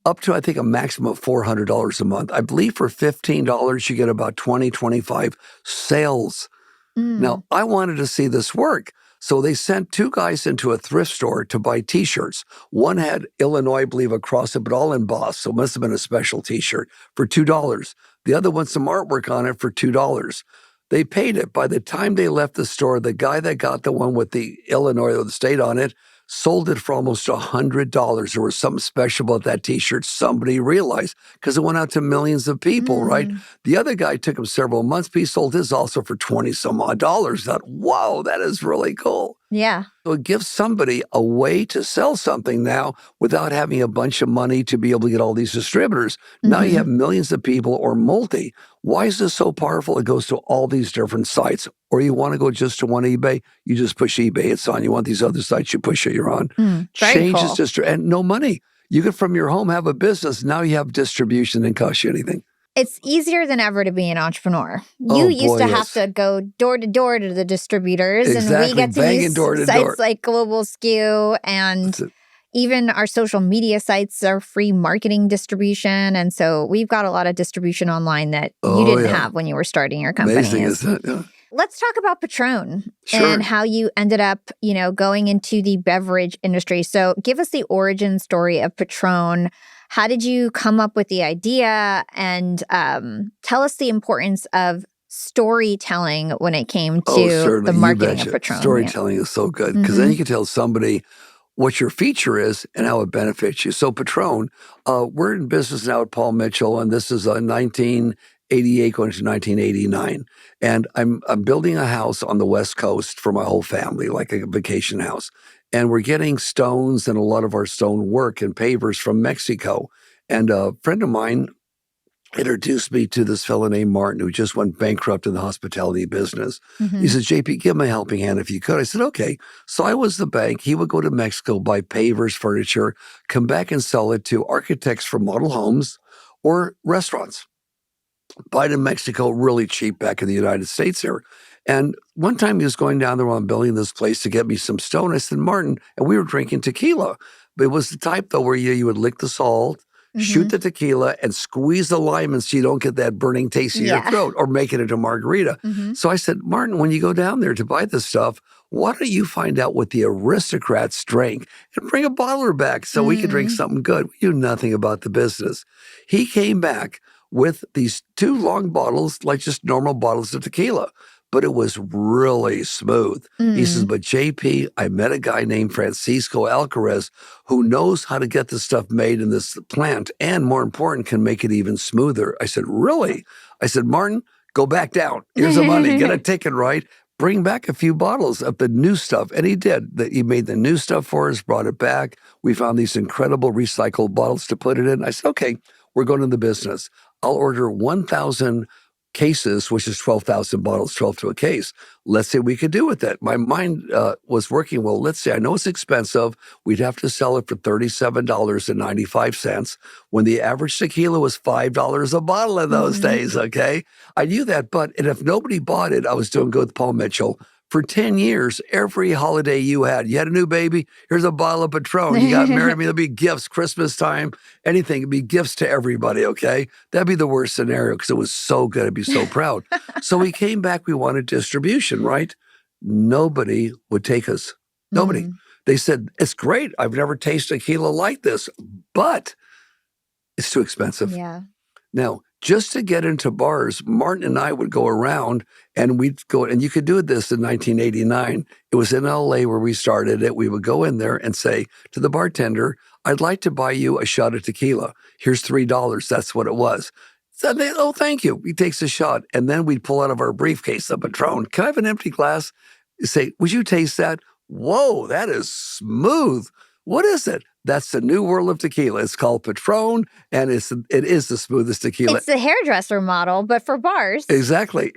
S1: Up to, I think, a maximum of $400 a month. I believe for $15, you get about 20, 25 sales. Now, I wanted to see this work. So they sent 2 guys into a thrift store to buy T-shirts. One had Illinois, I believe, across it, but all embossed. So it must have been a special T-shirt for $2. The other one, some artwork on it for $2. They paid it. By the time they left the store, the guy that got the one with the Illinois or the state on it sold it for almost $100. There was something special about that T-shirt somebody realized because it went out to millions of people, right? The other guy took him several months, but he sold his also for $20-some odd. Thought, wow, that is really cool.
S2: Yeah.
S1: So it gives somebody a way to sell something now without having a bunch of money to be able to get all these distributors. Now you have millions of people or multi. Why is this so powerful? It goes to all these different sites. Or you want to go just to one eBay, you just push eBay, it's on. You want these other sites, you push it, you're on.
S2: Very cool.
S1: And no money. You could from your home have a business. Now you have distribution and cost you anything.
S2: It's easier than ever to be an entrepreneur. You used to have to go door to door to the distributors, and we get to use sites like Global SKU, and even our social media sites are free marketing distribution. And so we've got a lot of distribution online that you didn't have when you were starting your company.
S1: Amazing, isn't it? Yeah.
S2: Let's talk about Patrón and how you ended up, going into the beverage industry. So give us the origin story of Patrón. How did you come up with the idea? And tell us the importance of storytelling when it came to the marketing of Patrón.
S1: Storytelling is so good because then you can tell somebody what your feature is and how it benefits you. So Patrón, we're in business now at Paul Mitchell, and this is 1988 going to 1989. And I'm building a house on the West Coast for my whole family, like a vacation house. And we're getting stones and a lot of our stone work and pavers from Mexico. And a friend of mine introduced me to this fellow named Martin who just went bankrupt in the hospitality business. He says, JP, give him a helping hand if you could. I said, okay. So I was the bank. He would go to Mexico, buy pavers, furniture, come back and sell it to architects for model homes or restaurants. Buy it in Mexico really cheap back in the United States here. And one time he was going down there while I'm building this place to get me some stone. I said, Martin, and we were drinking tequila. But it was the type, though, where you would lick the salt, shoot the tequila, and squeeze the lemon so you don't get that burning taste in your throat or make it into margarita. So I said, Martin, when you go down there to buy this stuff, why don't you find out what the aristocrats drank and bring a bottler back so we could drink something good? We knew nothing about the business. He came back with these 2 long bottles, like just normal bottles of tequila. But it was really smooth. He says, but JP, I met a guy named Francisco Alcaraz who knows how to get this stuff made in this plant and, more important, can make it even smoother. I said, really? I said, Martin, go back down. Here's the money. Get a ticket, right? Bring back a few bottles of the new stuff. And he did. He made the new stuff for us, brought it back. We found these incredible recycled bottles to put it in. I said, okay, we're going into the business. I'll order 1,000 cases, which is 12,000 bottles, 12 to a case. Let's see what we could do with it. My mind was working, well, let's see, I know it's expensive. We'd have to sell it for $37.95 when the average tequila was $5 a bottle in those days, okay? I knew that, but and if nobody bought it, I was doing good with Paul Mitchell. For 10 years, every holiday you had a new baby, here's a bottle of Patrón. You got married, there'll be gifts, Christmas time, anything. It'd be gifts to everybody, okay? That'd be the worst scenario because it was so good. I'd be so proud. So we came back, we wanted distribution, right? Nobody would take us. Nobody. They said, it's great. I've never tasted tequila like this, but it's too expensive.
S2: Yeah.
S1: Now, just to get into bars, Martin and I would go around and we'd go, and you could do this in 1989. It was in LA where we started it. We would go in there and say to the bartender, I'd like to buy you a shot of tequila. Here's $3. That's what it was. So they, oh, thank you. He takes a shot. And then we'd pull out of our briefcase the Patrón. Can I have an empty glass? Say, would you taste that? Whoa, that is smooth. What is it? That's the new world of tequila. It's called Patrón, and it is the smoothest tequila.
S2: It's the hairdresser model, but for bars.
S1: Exactly.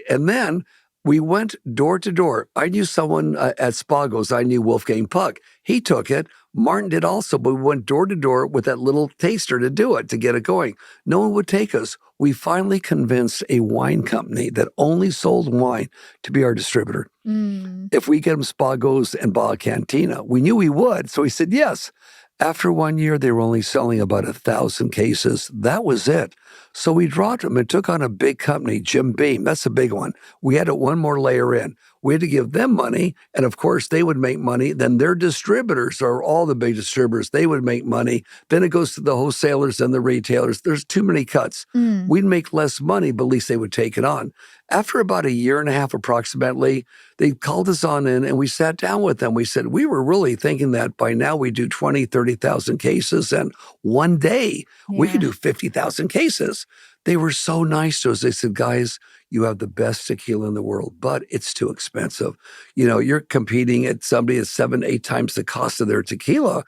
S1: And then we went door to door. I knew someone at Spago's. I knew Wolfgang Puck. He took it. Martin did also, but we went door to door with that little taster to do it, to get it going. No one would take us. We finally convinced a wine company that only sold wine to be our distributor. If we get them Spago's and Bala Cantina, we knew we would. So he said, yes. After 1 year, they were only selling about 1,000 cases. That was it. So we dropped them and took on a big company, Jim Beam. That's a big one. We had one more layer in. We had to give them money, and of course, they would make money. Then their distributors, or all the big distributors, they would make money. Then it goes to the wholesalers and the retailers. There's too many cuts. We'd make less money, but at least they would take it on. After about 1.5 years approximately, they called us on in and we sat down with them. We said, we were really thinking that by now we do 20, 30,000 cases, and one day we could do 50,000 cases. They were so nice to us. They said, guys, you have the best tequila in the world, but it's too expensive. You know, you're competing at somebody at 7-8 times the cost of their tequila.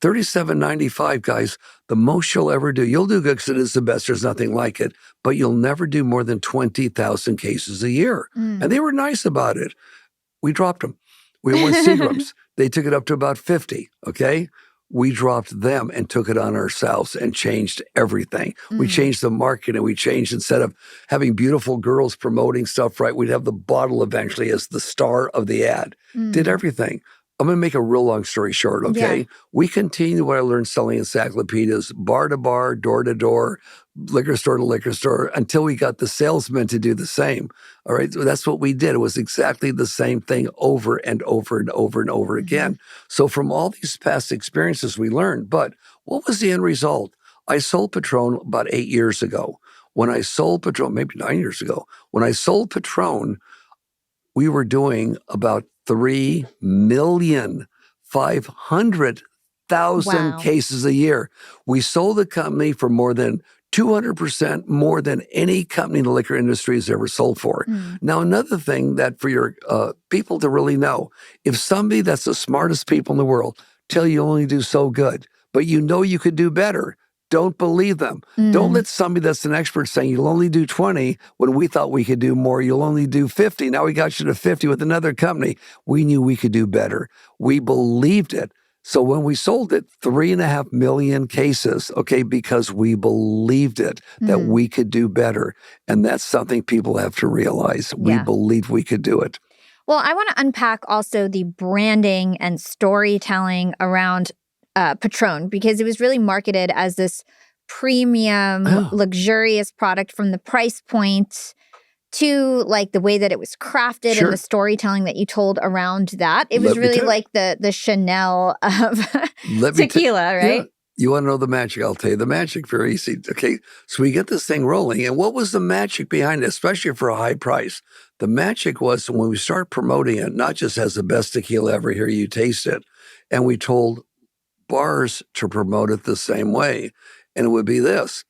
S1: $37.95, guys, the most you'll ever do. You'll do good because it is the best. There's nothing like it. But you'll never do more than 20,000 cases a year. And they were nice about it. We dropped them. We went Seagrams. They took it up to about 50, okay? We dropped them and took it on ourselves and changed everything. We changed the marketing. We changed, instead of having beautiful girls promoting stuff, right, we'd have the bottle eventually as the star of the ad. Did everything. I'm going to make a real long story short, okay?
S2: Yeah.
S1: We continue what I learned selling encyclopedias, bar to bar, door to door, liquor store to liquor store, until we got the salesmen to do the same. All right, so that's what we did. It was exactly the same thing over and over and over and over again. So from all these past experiences, we learned. But what was the end result? I sold Patrón about 8 years ago. When I sold Patrón, maybe 9 years ago, when I sold Patrón, we were doing about 3,500,000
S2: Wow.
S1: cases a year. We sold the company for more than 200% more than any company in the liquor industry has ever sold for. Now, another thing that for your people to really know, if somebody that's the smartest people in the world tell you only do so good, but you know you could do better, don't believe them. Don't let somebody that's an expert saying you'll only do 20 when we thought we could do more. You'll only do 50. Now we got you to 50 with another company. We knew we could do better. We believed it. So when we sold it, 3.5 million cases, okay, because we believed it, that we could do better. And that's something people have to realize. We believed we could do it.
S2: Well, I want to unpack also the branding and storytelling around Patrón, because it was really marketed as this premium, luxurious product, from the price point to like the way that it was crafted and the storytelling that you told around that. It was really like the Chanel of tequila, right?
S1: Yeah. You want to know the magic? I'll tell you the magic. Very easy. Okay, so we get this thing rolling. And what was the magic behind it, especially for a high price? The magic was when we start promoting it, not just as the best tequila ever, here you taste it. And we told bars to promote it the same way. And it would be this: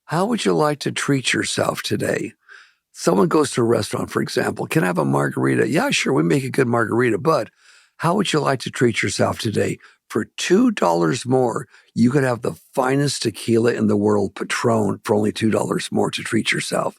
S1: how would you like to treat yourself today? Someone goes to a restaurant, for example, can I have a margarita? Yeah, sure, we make a good margarita, but how would you like to treat yourself today? For $2 more, you could have the finest tequila in the world, Patrón, for only $2 more to treat yourself.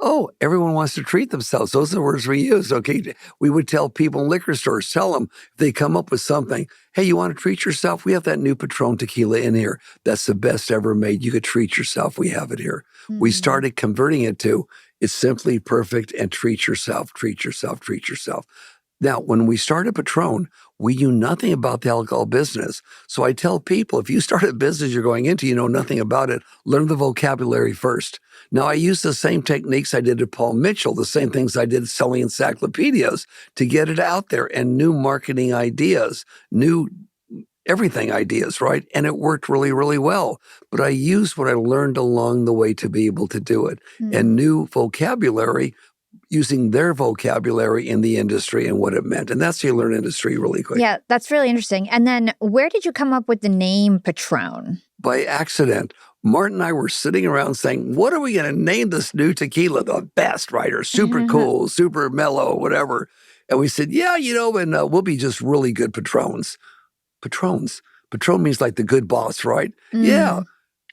S1: Oh, everyone wants to treat themselves. Those are the words we use, okay? We would tell people in liquor stores, tell them if they come up with something, hey, you want to treat yourself? We have that new Patrón tequila in here. That's the best ever made. You could treat yourself. We have it here. We started converting it to, it's simply perfect, and treat yourself, treat yourself, treat yourself. Now, when we started Patrón, we knew nothing about the alcohol business. So I tell people, if you start a business you're going into, you know nothing about it, learn the vocabulary first. Now, I use the same techniques I did at Paul Mitchell, the same things I did selling encyclopedias to get it out there, and new marketing ideas, new everything ideas, right? And it worked really, really well. But I used what I learned along the way to be able to do it, and new vocabulary, using their vocabulary in the industry and what it meant. And that's how you learn industry really quick.
S2: Yeah, that's really interesting. And then where did you come up with the name Patrón?
S1: By accident. Martin and I were sitting around saying, what are we going to name this new tequila? The best, right? Or super cool, super mellow, whatever. And we said, yeah, you know, and we'll be just really good Patróns. Patróns. Patrón means like the good boss, right? Yeah.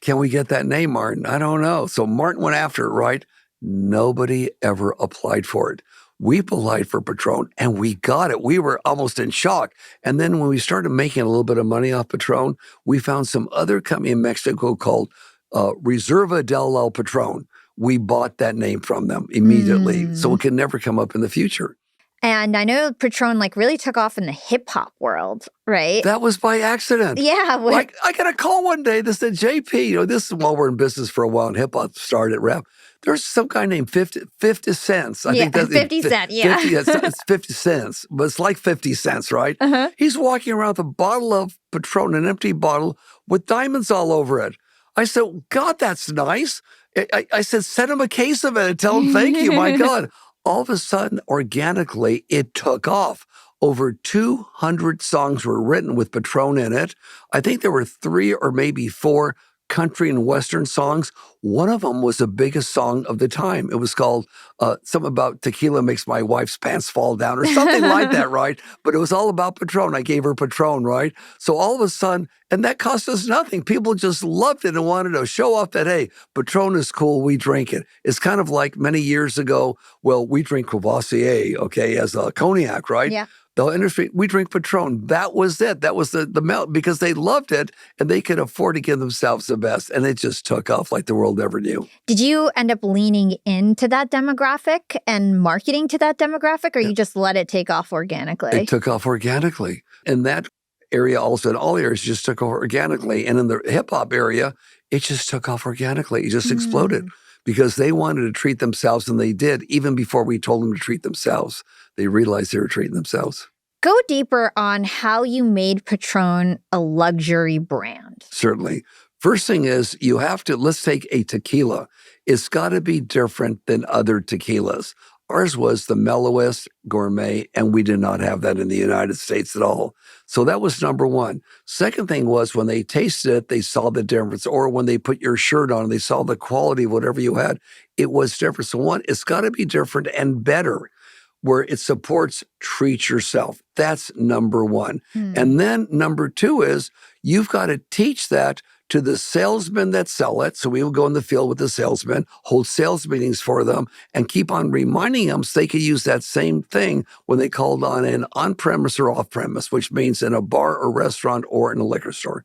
S1: Can we get that name, Martin? I don't know. So Martin went after it, right? Nobody ever applied for it. We applied for Patrón and we got it. We were almost in shock. And then when we started making a little bit of money off Patrón, we found some other company in Mexico called Reserva del Patrón. We bought that name from them immediately. So it can never come up in the future.
S2: And I know Patrón like really took off in the hip hop world, right?
S1: That was by accident.
S2: Yeah.
S1: Like I got a call one day that said, JP, you know, this is while we're in business for a while and hip hop started rap. There's some guy named 50 cents. I think that's
S2: 50 Cent, yeah.
S1: 50, it's 50 cents, but it's like 50 cents, right? He's walking around with a bottle of Patrón, an empty bottle with diamonds all over it. I said, God, that's nice. I said, send him a case of it and tell him thank you. My God. All of a sudden, organically, it took off. Over 200 songs were written with Patrón in it. I think there were 3 or maybe 4 country and Western songs. One of them was the biggest song of the time. It was called something about tequila makes my wife's pants fall down or something like that, right? But it was all about Patrón. I gave her Patrón, right? So all of a sudden, and that cost us nothing. People just loved it and wanted to show off that, hey, Patrón is cool, we drink it. It's kind of like many years ago, well, we drink Courvoisier, okay, as a cognac, right?
S2: Yeah.
S1: The industry, we drink Patrón. That was it. That was the melt because they loved it and they could afford to give themselves the best. And it just took off like the world never knew.
S2: Did you end up leaning into that demographic and marketing to that demographic, or you just let it take off organically?
S1: It took off organically. And that area also in all areas just took off organically. And in the hip hop area, it just took off organically. It just exploded because they wanted to treat themselves, and they did even before we told them to treat themselves. They realized they were treating themselves.
S2: Go deeper on how you made Patrón a luxury brand.
S1: Certainly. First thing is you have to, let's take a tequila. It's got to be different than other tequilas. Ours was the mellowest gourmet, and we did not have that in the United States at all. So that was number one. Second thing was when they tasted it, they saw the difference. Or when they put your shirt on, they saw the quality of whatever you had. It was different. So one, it's got to be different and better, where it supports treat yourself. That's number one. And then number two is you've got to teach that to the salesmen that sell it. So we will go in the field with the salesmen, hold sales meetings for them, and keep on reminding them so they could use that same thing when they called on an on-premise or off-premise, which means in a bar or restaurant or in a liquor store.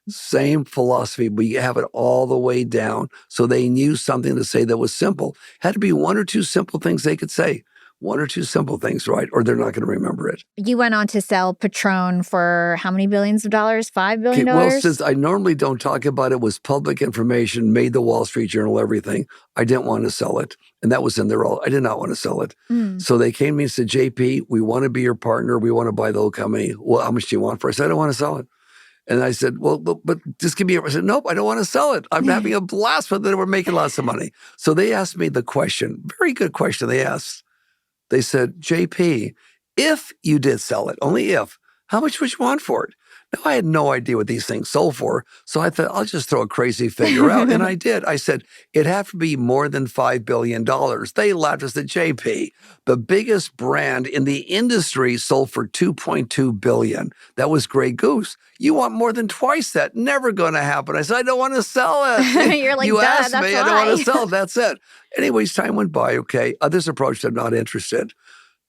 S1: Same philosophy. We have it all the way down. So they knew something to say that was simple. Had to be one or two simple things they could say. One or two simple things, right? Or they're not going to remember it.
S2: You went on to sell Patrón for how many billions of dollars? $5 billion?
S1: Well, since I normally don't talk about it, was public information, made the Wall Street Journal, everything. I didn't want to sell it. And that was in there all. I did not want to sell it. So they came to me and said, JP, we want to be your partner. We want to buy the whole company. Well, how much do you want for it? I said, I don't want to sell it. And I said, well, but just give me I said, nope, I don't want to sell it. I'm having a blast with it. We're making lots of money. So they asked me the question, very good question they asked. They said, JP, if you did sell it, only if, how much would you want for it? Now, I had no idea what these things sold for, so I thought, I'll just throw a crazy figure out. And I did. I said, it'd have to be more than $5 billion. They laughed and said, JP, the biggest brand in the industry sold for $2.2 billion. That was Grey Goose. You want more than twice that. Never going to happen. I said, I don't want to sell it.
S2: You're like,
S1: you
S2: duh,
S1: asked
S2: that's
S1: me,
S2: why.
S1: I don't want to sell it. That's it. Anyways, time went by, okay. Others approached, I'm not interested.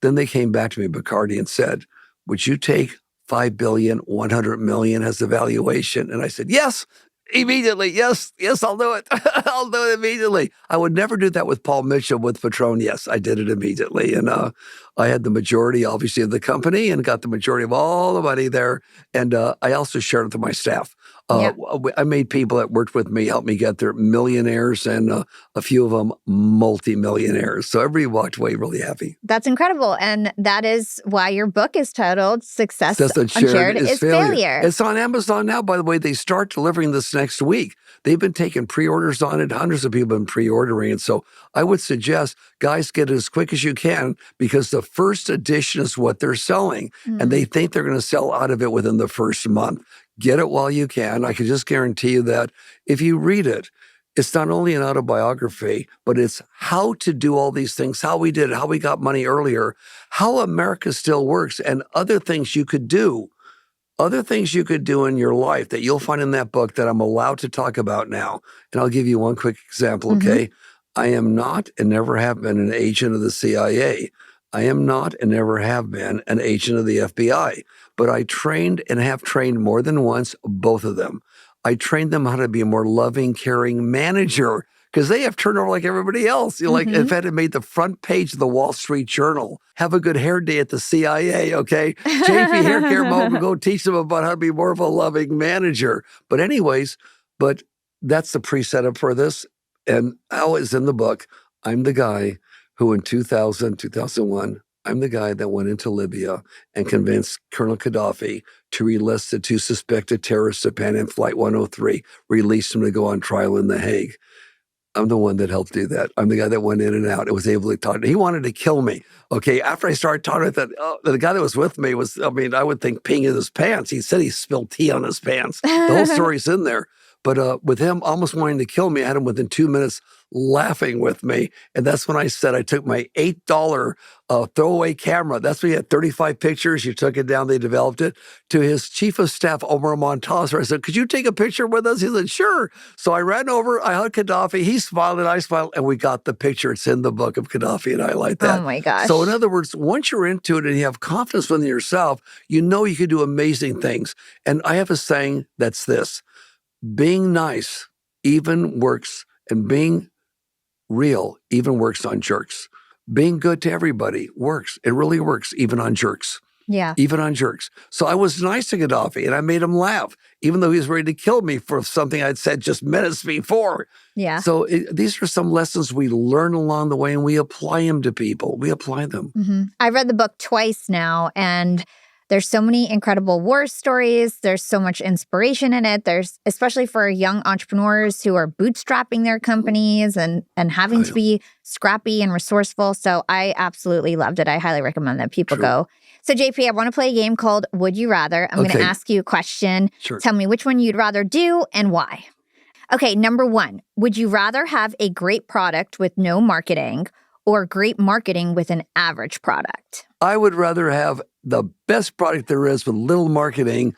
S1: Then they came back to me, Bacardi, and said, would you take $5 billion, $100 million as the valuation? And I said, yes, immediately. Yes, I'll do it. I'll do it immediately. I would never do that with Paul Mitchell, with Patrón. Yes, I did it immediately. And I had the majority, obviously, of the company and got the majority of all the money there. And I also shared it with my staff. I made people that worked with me help me get there millionaires, and a few of them multi-millionaires. So everybody walked away really happy.
S2: That's incredible. And that is why your book is titled Success Unshared is Failure.
S1: It's on Amazon now, by the way. They start delivering this next week. They've been taking pre-orders on it. Hundreds of people have been pre-ordering it. So I would suggest, guys, get it as quick as you can, because the first edition is what they're selling. And they think they're going to sell out of it within the first month. Get it while you can. I can just guarantee you that if you read it, it's not only an autobiography, but it's how to do all these things, how we did it, how we got money earlier, how America still works, and other things you could do. Other things you could do in your life that you'll find in that book that I'm allowed to talk about now. And I'll give you one quick example, okay? I am not and never have been an agent of the CIA. I am not and never have been an agent of the FBI. But I trained and have trained more than once, both of them. I trained them how to be a more loving, caring manager, because they have turnover like everybody else. You know, like, in fact, it made the front page of the Wall Street Journal. Have a good hair day at the CIA, okay? JP Hair Care Mom, go teach them about how to be more of a loving manager. But anyways, that's the pre-setup for this. And how it's in the book, I'm the guy who in 2001, I'm the guy that went into Libya and convinced Colonel Gaddafi to release the two suspected terrorists to Pan Am Flight 103, released them to go on trial in The Hague. I'm the one that helped do that. I'm the guy that went in and out and was able to talk. He wanted to kill me. Okay, after I started talking with that, the guy that was with me was, I would think peeing in his pants. He said he spilled tea on his pants. The whole story's in there. But with him almost wanting to kill me, I had him within 2 minutes laughing with me. And that's when I said I took my $8 throwaway camera. That's when he had 35 pictures. You took it down, they developed it, to his chief of staff, Omar Montazer. I said, could you take a picture with us? He said, sure. So I ran over, I hugged Gaddafi, he smiled and I smiled, and we got the picture. It's in the book of Gaddafi and I like that.
S2: Oh my gosh.
S1: So in other words, once you're into it and you have confidence within yourself, you know you can do amazing things. And I have a saying that's this: being nice even works, and being real even works on jerks. Being good to everybody works. It really works, even on jerks.
S2: Yeah.
S1: Even on jerks. So I was nice to Gaddafi and I made him laugh, even though he was ready to kill me for something I'd said just minutes before.
S2: Yeah.
S1: So these are some lessons we learn along the way and we apply them to people. We apply them.
S2: Mm-hmm. I read the book twice now, and there's so many incredible war stories. There's so much inspiration in it. There's, especially for young entrepreneurs who are bootstrapping their companies and having to be scrappy and resourceful. So I absolutely loved it. I highly recommend that people go. So JP, I want to play a game called Would You Rather. I'm going to ask you a question.
S1: Sure.
S2: Tell me which one you'd rather do and why. Okay, number one, would you rather have a great product with no marketing or great marketing with an average product?
S1: I would rather have the best product there is with little marketing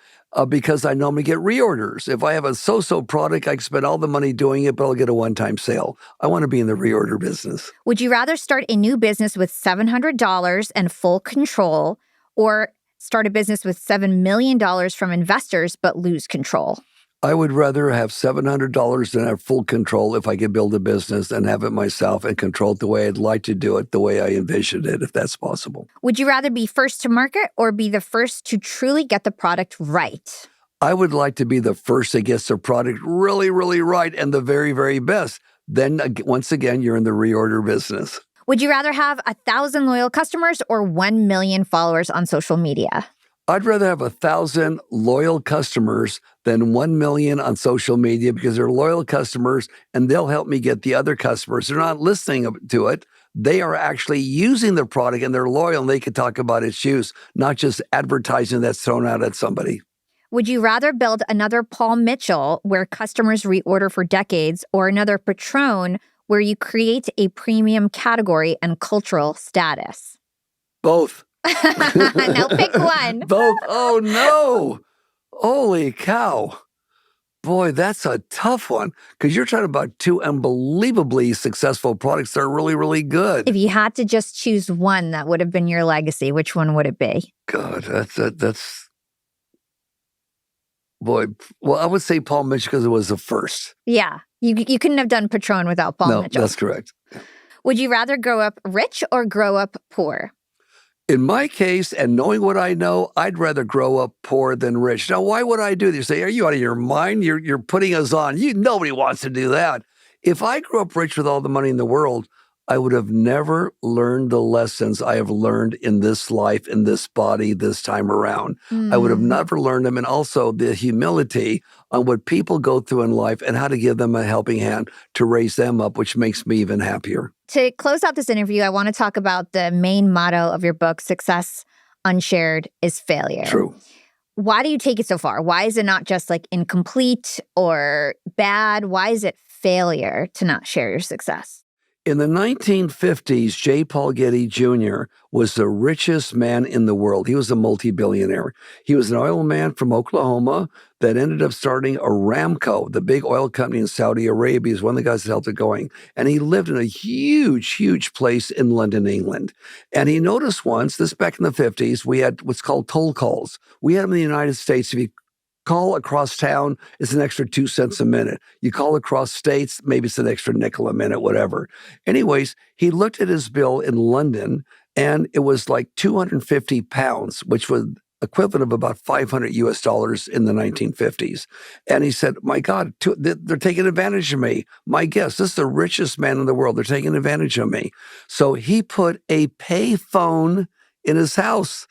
S1: because I normally get reorders. If I have a so-so product, I can spend all the money doing it, but I'll get a one-time sale. I want to be in the reorder business.
S2: Would you rather start a new business with $700 and full control, or start a business with $7 million from investors but lose control?
S1: I would rather have $700 and have full control if I could build a business and have it myself and control it the way I'd like to do it, the way I envisioned it, if that's possible.
S2: Would you rather be first to market or be the first to truly get the product right?
S1: I would like to be the first that gets the product really, really right and the very, very best. Then, once again, you're in the reorder business.
S2: Would you rather have 1,000 loyal customers or 1 million followers on social media?
S1: I'd rather have 1,000 loyal customers than 1 million on social media, because they're loyal customers and they'll help me get the other customers. They're not listening to it. They are actually using the product and they're loyal and they can talk about its use, not just advertising that's thrown out at somebody.
S2: Would you rather build another Paul Mitchell where customers reorder for decades, or another Patrón where you create a premium category and cultural status?
S1: Both.
S2: Now pick one.
S1: Both. Oh, no. Holy cow. Boy, that's a tough one, because you're talking about two unbelievably successful products that are really, really good.
S2: If you had to just choose one that would have been your legacy, which one would it be?
S1: God, that's boy. Well, I would say Paul Mitchell because it was the first.
S2: Yeah. You couldn't have done Patrón without Paul Mitchell.
S1: No, that's correct.
S2: Would you rather grow up rich or grow up poor?
S1: In my case, and knowing what I know, I'd rather grow up poor than rich. Now, why would I do this? You say, are you out of your mind? You're putting us on. Nobody wants to do that. If I grew up rich with all the money in the world, I would have never learned the lessons I have learned in this life, in this body, this time around. I would have never learned them. And also the humility on what people go through in life and how to give them a helping hand to raise them up, which makes me even happier.
S2: To close out this interview, I want to talk about the main motto of your book, Success Unshared is Failure.
S1: True.
S2: Why do you take it so far? Why is it not just like incomplete or bad? Why is it failure to not share your success?
S1: In the 1950s, J. Paul Getty Jr. was the richest man in the world. He was a multi-billionaire. He was an oil man from Oklahoma that ended up starting Aramco, the big oil company in Saudi Arabia. He's one of the guys that helped it going. And he lived in a huge, huge place in London, England. And he noticed once, this back in the 50s, we had what's called toll calls. We had them in the United States. If you call across town, it's an extra 2 cents a minute. You call across states, maybe it's an extra nickel a minute, whatever. Anyways, he looked at his bill in London, and it was like 250 pounds, which was equivalent of about $500 in the 1950s. And he said, my God, they're taking advantage of me. My guess, this is the richest man in the world. They're taking advantage of me. So he put a pay phone in his house.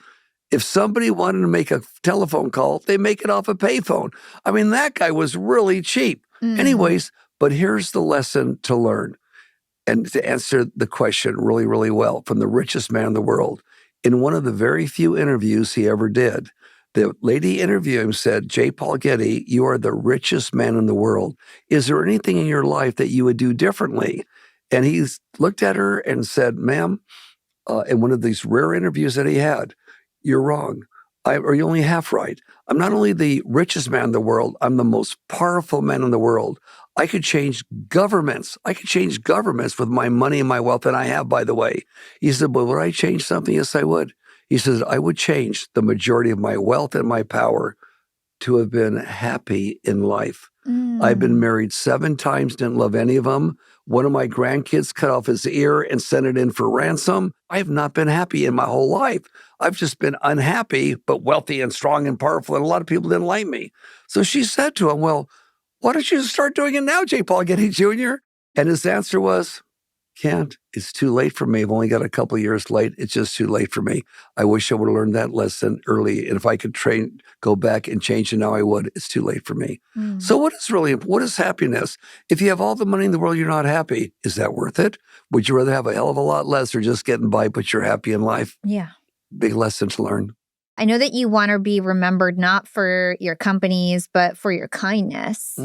S1: If somebody wanted to make a telephone call, they make it off a payphone. I mean, that guy was really cheap. Anyways, but here's the lesson to learn and to answer the question really, really well from the richest man in the world. In one of the very few interviews he ever did, The lady interviewing him said, J. Paul Getty, you are the richest man in the world. Is there anything in your life that you would do differently? And he looked at her and said, ma'am, in one of these rare interviews that he had, you're wrong. Or you're only half right. I'm not only the richest man in the world, I'm the most powerful man in the world. I could change governments. I could change governments with my money and my wealth, and I have, by the way. He said, but would I change something? Yes, I would. He says, I would change the majority of my wealth and my power to have been happy in life. I've been married 7 times, didn't love any of them. One of my grandkids cut off his ear and sent it in for ransom. I have not been happy in my whole life. I've just been unhappy, but wealthy and strong and powerful, and a lot of people didn't like me. So she said to him, well, why don't you start doing it now, J. Paul Getty Jr.? And his answer was, can't. It's too late for me. I've only got a couple of years late. It's just too late for me. I wish I would have learned that lesson early. And if I could go back and change it now, I would. It's too late for me. So what is happiness? If you have all the money in the world, you're not happy. Is that worth it? Would you rather have a hell of a lot less or just getting by, but you're happy in life?
S2: Yeah.
S1: Big lesson to learn.
S2: I know that you want to be remembered not for your companies, but for your kindness.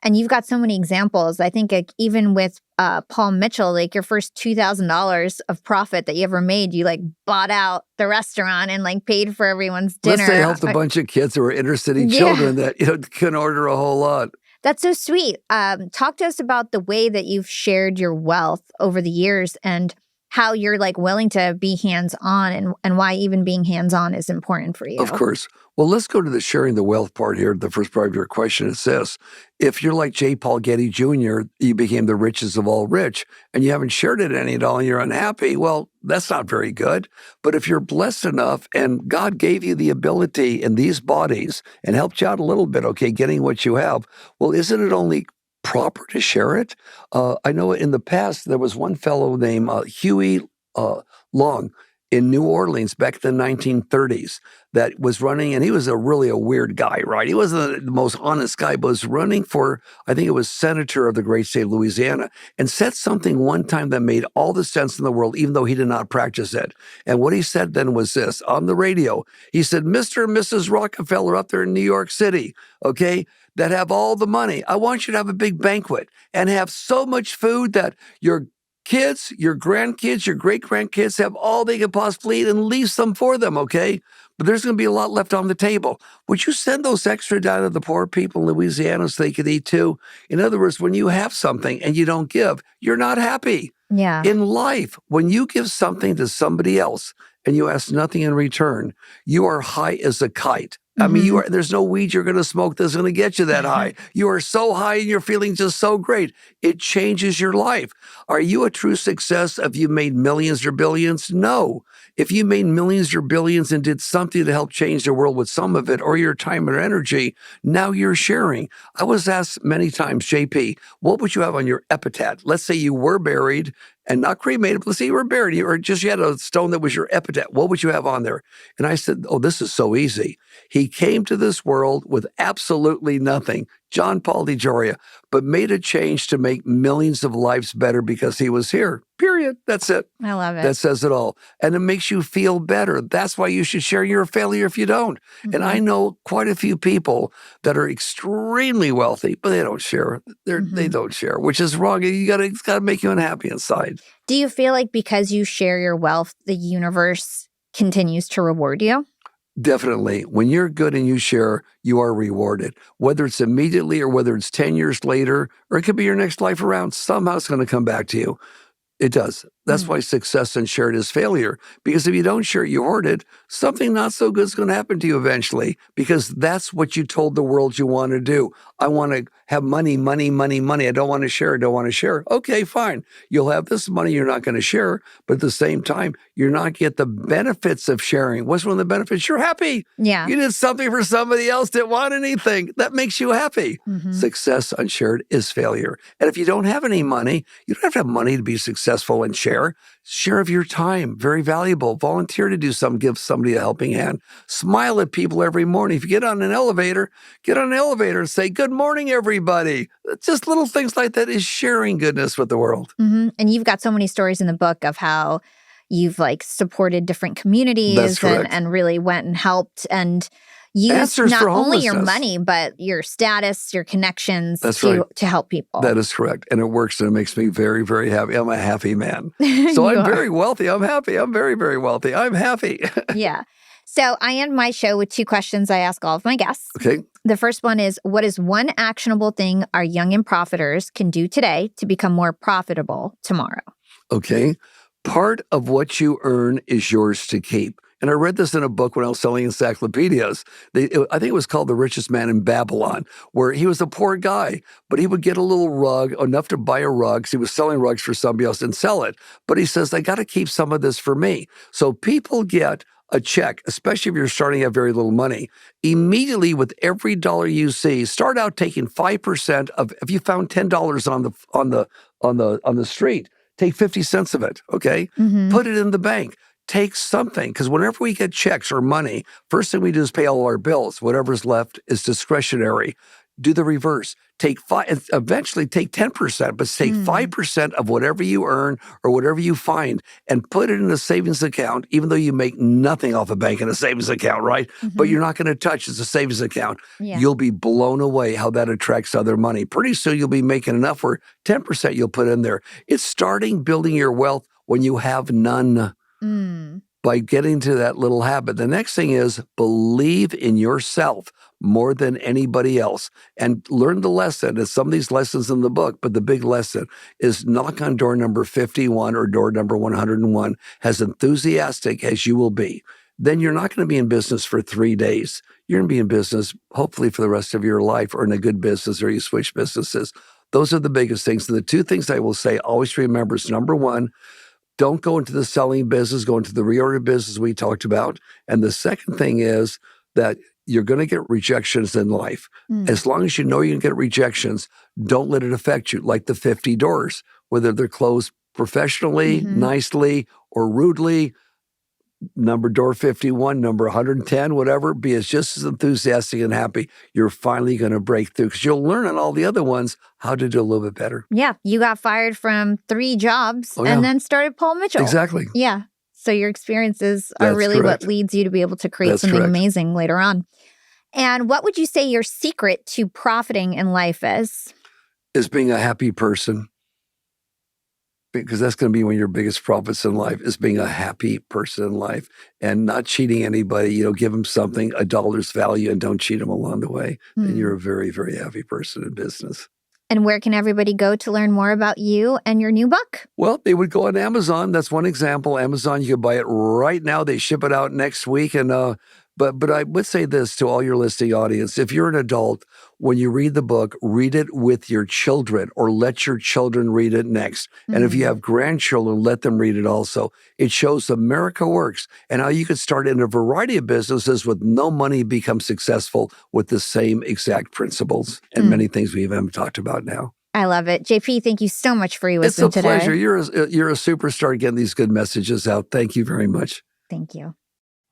S2: And you've got so many examples. I think even with Paul Mitchell, like your first $2,000 of profit that you ever made, you like bought out the restaurant and like paid for everyone's dinner.
S1: Let's say helped a bunch of kids who were inner city children that couldn't order a whole lot.
S2: That's so sweet. Talk to us about the way that you've shared your wealth over the years and how you're like willing to be hands-on and why even being hands-on is important for you.
S1: Of course. Well, let's go to the sharing the wealth part here. The first part of your question is this. If you're like J. Paul Getty Jr., you became the richest of all rich, and you haven't shared it any at all, and you're unhappy, well, that's not very good. But if you're blessed enough and God gave you the ability in these bodies and helped you out a little bit, okay, getting what you have, well, isn't it only proper to share it? I know in the past, there was one fellow named Huey Long in New Orleans back in the 1930s that was running, and he was really a weird guy, right? He wasn't the most honest guy, but was running for, I think it was senator of the great state of Louisiana, and said something one time that made all the sense in the world, even though he did not practice it. And what he said then was this, on the radio, he said, Mr. and Mrs. Rockefeller up there in New York City, okay, that have all the money, I want you to have a big banquet and have so much food that your kids, your grandkids, your great-grandkids have all they could possibly eat and leave some for them, okay? But there's going to be a lot left on the table. Would you send those extra down to the poor people in Louisiana so they could eat too? In other words, when you have something and you don't give, you're not happy.
S2: Yeah.
S1: In life, when you give something to somebody else and you ask nothing in return, you are high as a kite. I mean, there's no weed you're going to smoke that's going to get you that high. You are so high and you're feeling just so great. It changes your life. Are you a true success if you made millions or billions? No. If you made millions or billions and did something to help change the world with some of it or your time or energy, now you're sharing. I was asked many times, JP, what would you have on your epitaph? Let's say you were buried and not cremated, but let's say you were buried or just you had a stone that was your epitaph. What would you have on there? And I said, oh, this is so easy. He came to this world with absolutely nothing, John Paul DeJoria, but made a change to make millions of lives better because he was here. Period. That's it.
S2: I love it.
S1: That says it all. And it makes you feel better. That's why you should share. You're a failure if you don't. And I know quite a few people that are extremely wealthy, but they don't share. They don't share, which is wrong. It's got to make you unhappy inside.
S2: Do you feel like because you share your wealth, the universe continues to reward you?
S1: Definitely. When you're good and you share, you are rewarded. Whether it's immediately or whether it's 10 years later, or it could be your next life around, somehow it's going to come back to you. It does. That's why success and shared is failure. Because if you don't share it, you hoard it, something not so good is going to happen to you eventually. Because that's what you told the world you want to do. I want to have money, money, money, money. I don't want to share. Okay, fine. You'll have this money you're not going to share. But at the same time, you're not get the benefits of sharing. What's one of the benefits? You're happy.
S2: Yeah.
S1: You did something for somebody else that want anything. That makes you happy. Success unshared is failure. And if you don't have any money, you don't have to have money to be successful and share. Share of your time, very valuable. Volunteer to do something, give somebody a helping hand. Smile at people every morning. If you get on an elevator and say, good morning, everybody. Just little things like that is sharing goodness with the world.
S2: And you've got so many stories in the book of how you've like supported different communities and really went and helped. And use
S1: answers
S2: not
S1: for
S2: only your
S1: homelessness.
S2: money, but your status, your connections
S1: That's
S2: to,
S1: right.
S2: to help people.
S1: That is correct. And it works and it makes me very, very happy. I'm a happy man. So
S2: You
S1: I'm
S2: are.
S1: very wealthy. I'm happy. I'm very, very wealthy. I'm happy.
S2: Yeah. So I end my show with 2 questions I ask all of my guests.
S1: Okay.
S2: The first one is, what is one actionable thing our young and profiters can do today to become more profitable tomorrow?
S1: Okay. Part of what you earn is yours to keep. And I read this in a book when I was selling encyclopedias. I think it was called The Richest Man in Babylon, where he was a poor guy, but he would get a little rug, enough to buy a rug, because he was selling rugs for somebody else and sell it. But he says, I got to keep some of this for me. So people get a check, especially if you're starting at very little money. Immediately, with every dollar you see, start out taking 5% of. If you found $10 on the street, take 50 cents of it. Okay, put it in the bank. Take something, because whenever we get checks or money, first thing we do is pay all our bills. Whatever's left is discretionary. Do the reverse. Take 5, eventually take 10%, but take 5% of whatever you earn or whatever you find and put it in a savings account, even though you make nothing off a bank in a savings account, right? But you're not going to touch it. It's a savings account.
S2: Yeah.
S1: You'll be blown away how that attracts other money. Pretty soon you'll be making enough where 10% you'll put in there. It's starting building your wealth when you have none. By getting to that little habit. The next thing is believe in yourself more than anybody else and learn the lesson. There's some of these lessons in the book, but the big lesson is knock on door number 51 or door number 101, as enthusiastic as you will be. Then you're not going to be in business for 3 days. You're going to be in business hopefully for the rest of your life, or in a good business, or you switch businesses. Those are the biggest things. And the 2 things I will say, always remember is, number 1, don't go into the selling business, go into the reorder business we talked about. And the second thing is that you're going to get rejections in life. As long as you know you're going to get rejections, don't let it affect you, like the 50 doors, whether they're closed professionally, nicely, or rudely. Number door 51, number 110, whatever, be just as enthusiastic and happy. You're finally going to break through, because you'll learn on all the other ones how to do a little bit better.
S2: Yeah. You got fired from 3 jobs and then started Paul Mitchell.
S1: Exactly.
S2: Yeah. So your experiences are
S1: That's
S2: really
S1: correct.
S2: what leads you to be able to create
S1: That's
S2: something
S1: correct.
S2: amazing later on. And what would you say your secret to profiting in life is?
S1: Is being a happy person. Because that's going to be one of your biggest profits in life, is being a happy person in life and not cheating anybody. Give them something, $1's value, and don't cheat them along the way. And you're a very, very happy person in business.
S2: And where can everybody go to learn more about you and your new book?
S1: Well, they would go on Amazon. That's one example. Amazon, you can buy it right now. They ship it out next week. And but I would say this to all your listening audience. If you're an adult, when you read the book, read it with your children, or let your children read it next. And if you have grandchildren, let them read it also. It shows America works and how you could start in a variety of businesses with no money, become successful with the same exact principles and many things we haven't talked about now.
S2: I love it. JP, thank you so much for your wisdom today.
S1: It's a pleasure. You're a superstar getting these good messages out. Thank you very much.
S2: Thank you.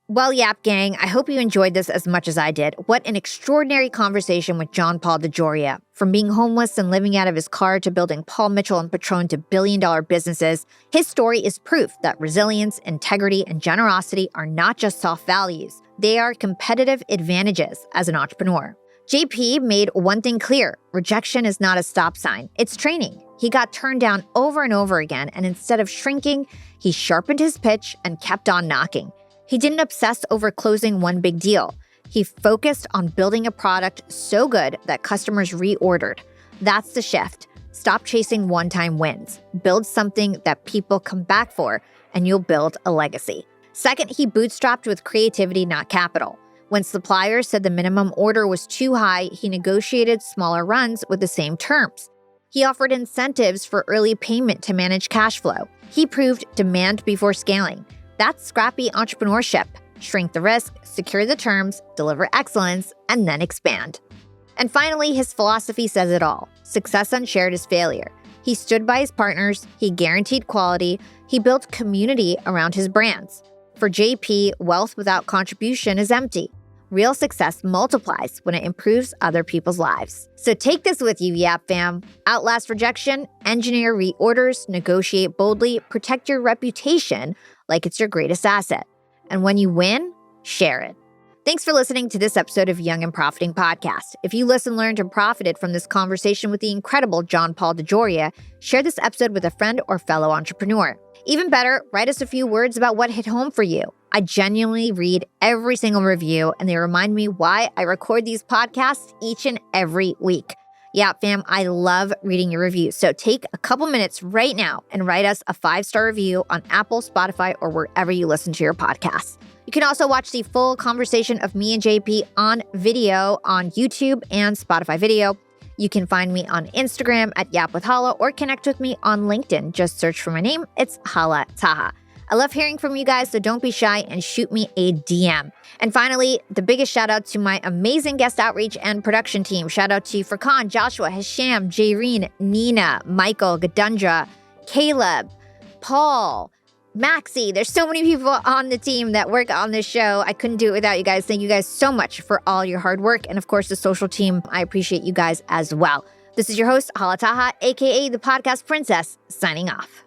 S2: Well, Yap Gang, I hope you enjoyed this as much as I did. What an extraordinary conversation with John Paul DeJoria. From being homeless and living out of his car to building Paul Mitchell and Patrón to billion-dollar businesses, his story is proof that resilience, integrity, and generosity are not just soft values. They are competitive advantages as an entrepreneur. JP made one thing clear: rejection is not a stop sign, it's training. He got turned down over and over again, and instead of shrinking, he sharpened his pitch and kept on knocking. He didn't obsess over closing one big deal. He focused on building a product so good that customers reordered. That's the shift. Stop chasing one-time wins. Build something that people come back for, and you'll build a legacy. Second, he bootstrapped with creativity, not capital. When suppliers said the minimum order was too high, he negotiated smaller runs with the same terms. He offered incentives for early payment to manage cash flow. He proved demand before scaling. That's scrappy entrepreneurship. Shrink the risk, secure the terms, deliver excellence, and then expand. And finally, his philosophy says it all. Success unshared is failure. He stood by his partners, he guaranteed quality, he built community around his brands. For JP, wealth without contribution is empty. Real success multiplies when it improves other people's lives. So take this with you, Yap fam. Outlast rejection, engineer reorders, negotiate boldly, protect your reputation like it's your greatest asset. And when you win, share it. Thanks for listening to this episode of Young and Profiting Podcast. If you listened, learned, and profited from this conversation with the incredible John Paul DeJoria, share this episode with a friend or fellow entrepreneur. Even better, write us a few words about what hit home for you. I genuinely read every single review, and they remind me why I record these podcasts each and every week. Yeah, fam, I love reading your reviews. So take a couple minutes right now and write us a 5-star review on Apple, Spotify, or wherever you listen to your podcasts. You can also watch the full conversation of me and JP on video on YouTube and Spotify video. You can find me on Instagram at Yap with Hala or connect with me on LinkedIn. Just search for my name. It's Hala Taha. I love hearing from you guys, so don't be shy and shoot me a DM. And finally, the biggest shout out to my amazing guest outreach and production team. Shout out to Furkan, Joshua, Hisham, Jayreen, Nina, Michael, Gadundra, Caleb, Paul, Maxie. There's so many people on the team that work on this show. I couldn't do it without you guys. Thank you guys so much for all your hard work. And of course, the social team. I appreciate you guys as well. This is your host, Hala Taha, aka the Podcast Princess, signing off.